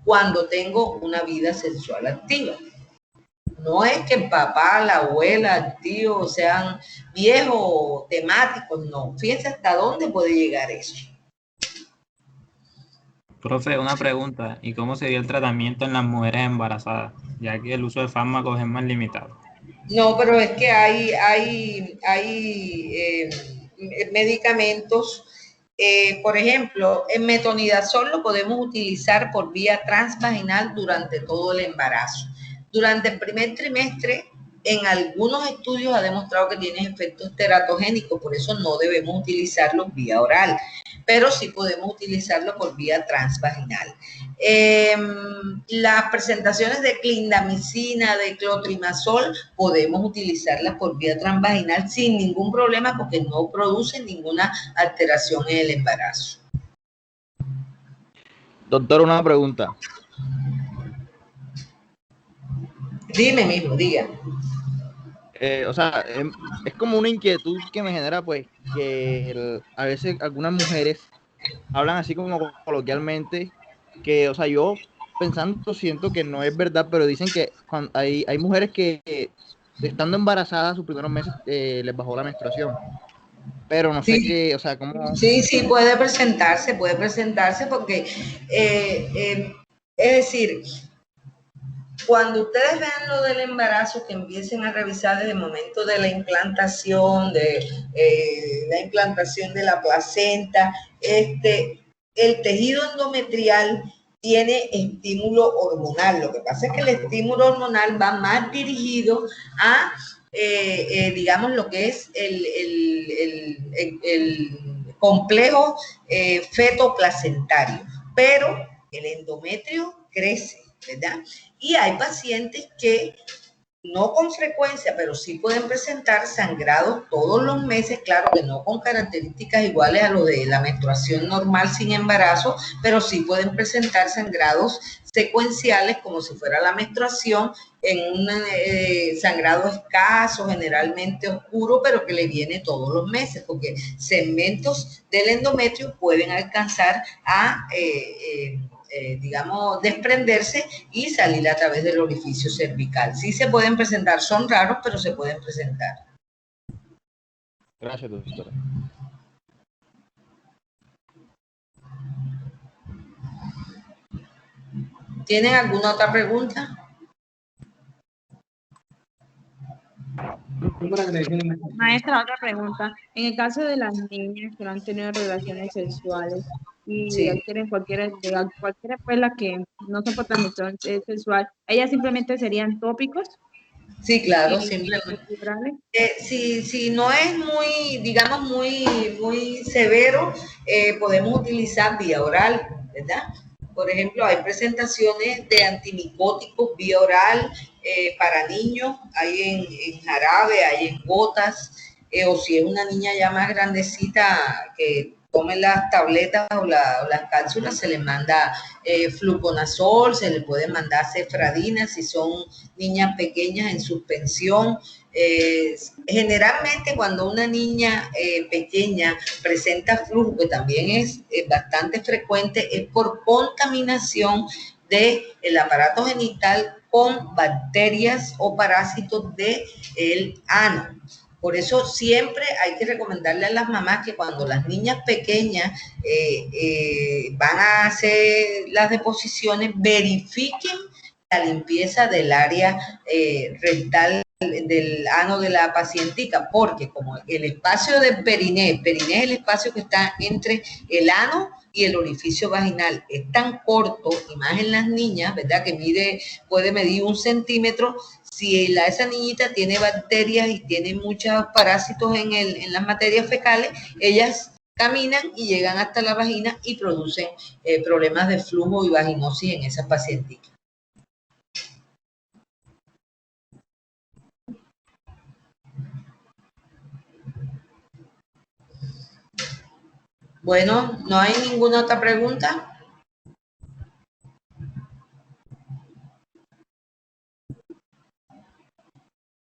cuando tengo una vida sexual activa. No es que el papá, la abuela, el tío sean viejos temáticos, no. Fíjense hasta dónde puede llegar eso. Profe, una pregunta. ¿Y cómo sería el tratamiento en las mujeres embarazadas? Ya que el uso de fármacos es más limitado. No, pero es que hay medicamentos. Por ejemplo, el metronidazol lo podemos utilizar por vía transvaginal durante todo el embarazo. Durante el primer trimestre, en algunos estudios ha demostrado que tiene efectos teratogénicos, por eso no debemos utilizarlo vía oral, pero sí podemos utilizarlo por vía transvaginal. Las presentaciones de clindamicina, de clotrimazol, podemos utilizarlas por vía transvaginal sin ningún problema porque no producen ninguna alteración en el embarazo. Doctor, una pregunta. Dime mismo, diga. O sea, es como una inquietud que me genera, pues, que a veces algunas mujeres hablan así como coloquialmente, que, o sea, yo pensando siento que no es verdad, pero dicen que hay mujeres que estando embarazadas sus primeros meses les bajó la menstruación. Pero no sé qué, o sea, cómo... Sí, puede presentarse porque, es decir, cuando ustedes vean lo del embarazo, que empiecen a revisar desde el momento de la implantación, de la placenta, el tejido endometrial tiene estímulo hormonal. Lo que pasa es que el estímulo hormonal va más dirigido a, digamos, lo que es el complejo feto-placentario, pero el endometrio crece, ¿verdad? Y hay pacientes que no con frecuencia, pero sí pueden presentar sangrados todos los meses, claro que no con características iguales a lo de la menstruación normal sin embarazo, pero sí pueden presentar sangrados secuenciales como si fuera la menstruación, en un sangrado escaso, generalmente oscuro, pero que le viene todos los meses, porque segmentos del endometrio pueden alcanzar a digamos, desprenderse y salir a través del orificio cervical. Sí se pueden presentar, son raros, pero se pueden presentar. Gracias, doctora. ¿Tienen alguna otra pregunta? Maestra, otra pregunta. En el caso de las niñas que no han tenido relaciones sexuales y Sí. adquieren cualquiera pues la que no son por transmisión sexual, ¿ellas simplemente serían tópicos? Sí, claro, Y simplemente. orales. Si no es muy, digamos, muy severo, podemos utilizar vía oral, ¿verdad? Por ejemplo, hay presentaciones de antimicóticos vía oral para niños, hay en jarabe, hay en gotas, o si es una niña ya más grandecita que tome las tabletas o las cápsulas, se le manda fluconazol, se le puede mandar cefradina si son niñas pequeñas en suspensión. Generalmente cuando una niña pequeña presenta flujo, que también es bastante frecuente, es por contaminación del aparato genital con bacterias o parásitos del ano. Por eso siempre hay que recomendarle a las mamás que cuando las niñas pequeñas van a hacer las deposiciones, verifiquen la limpieza del área rectal del ano de la pacientica, porque como el espacio del periné es el espacio que está entre el ano y el orificio vaginal, es tan corto, y más en las niñas, ¿verdad? Que puede medir 1 centímetro. Si esa niñita tiene bacterias y tiene muchos parásitos en las materias fecales, ellas caminan y llegan hasta la vagina y producen problemas de flujo y vaginosis en esas pacienticas. Bueno, ¿no hay ninguna otra pregunta?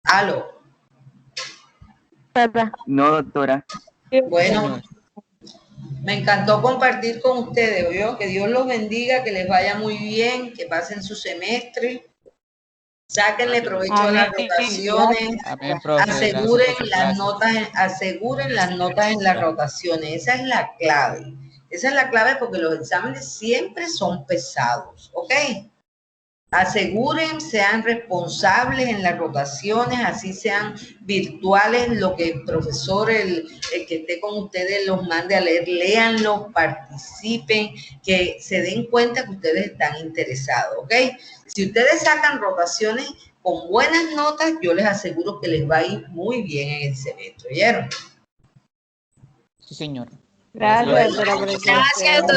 ¿Aló? No, doctora. Bueno, me encantó compartir con ustedes, ¿oyó? Que Dios los bendiga, que les vaya muy bien, que pasen su semestre. Sáquenle provecho a las rotaciones, Amén, profe. aseguren Gracias por su las notas en las rotaciones. Esa es la clave. Esa es la clave porque los exámenes siempre son pesados, ¿ok? Aseguren, sean responsables en las rotaciones, así sean virtuales, lo que el profesor, el que esté con ustedes los mande a leer, léanlo, participen, que se den cuenta que ustedes están interesados, ¿ok? Si ustedes sacan rotaciones con buenas notas, yo les aseguro que les va a ir muy bien en el semestre, ¿oyeron? Sí, señor. Gracias, doctora. Gracias,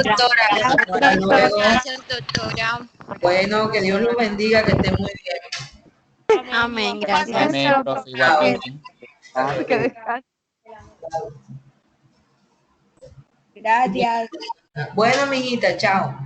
doctora. Bueno, que Dios los bendiga, que estén muy bien. Amén, gracias. Amén, profe. Igualmente. Que descanse. Gracias. Bueno, mijita, chao.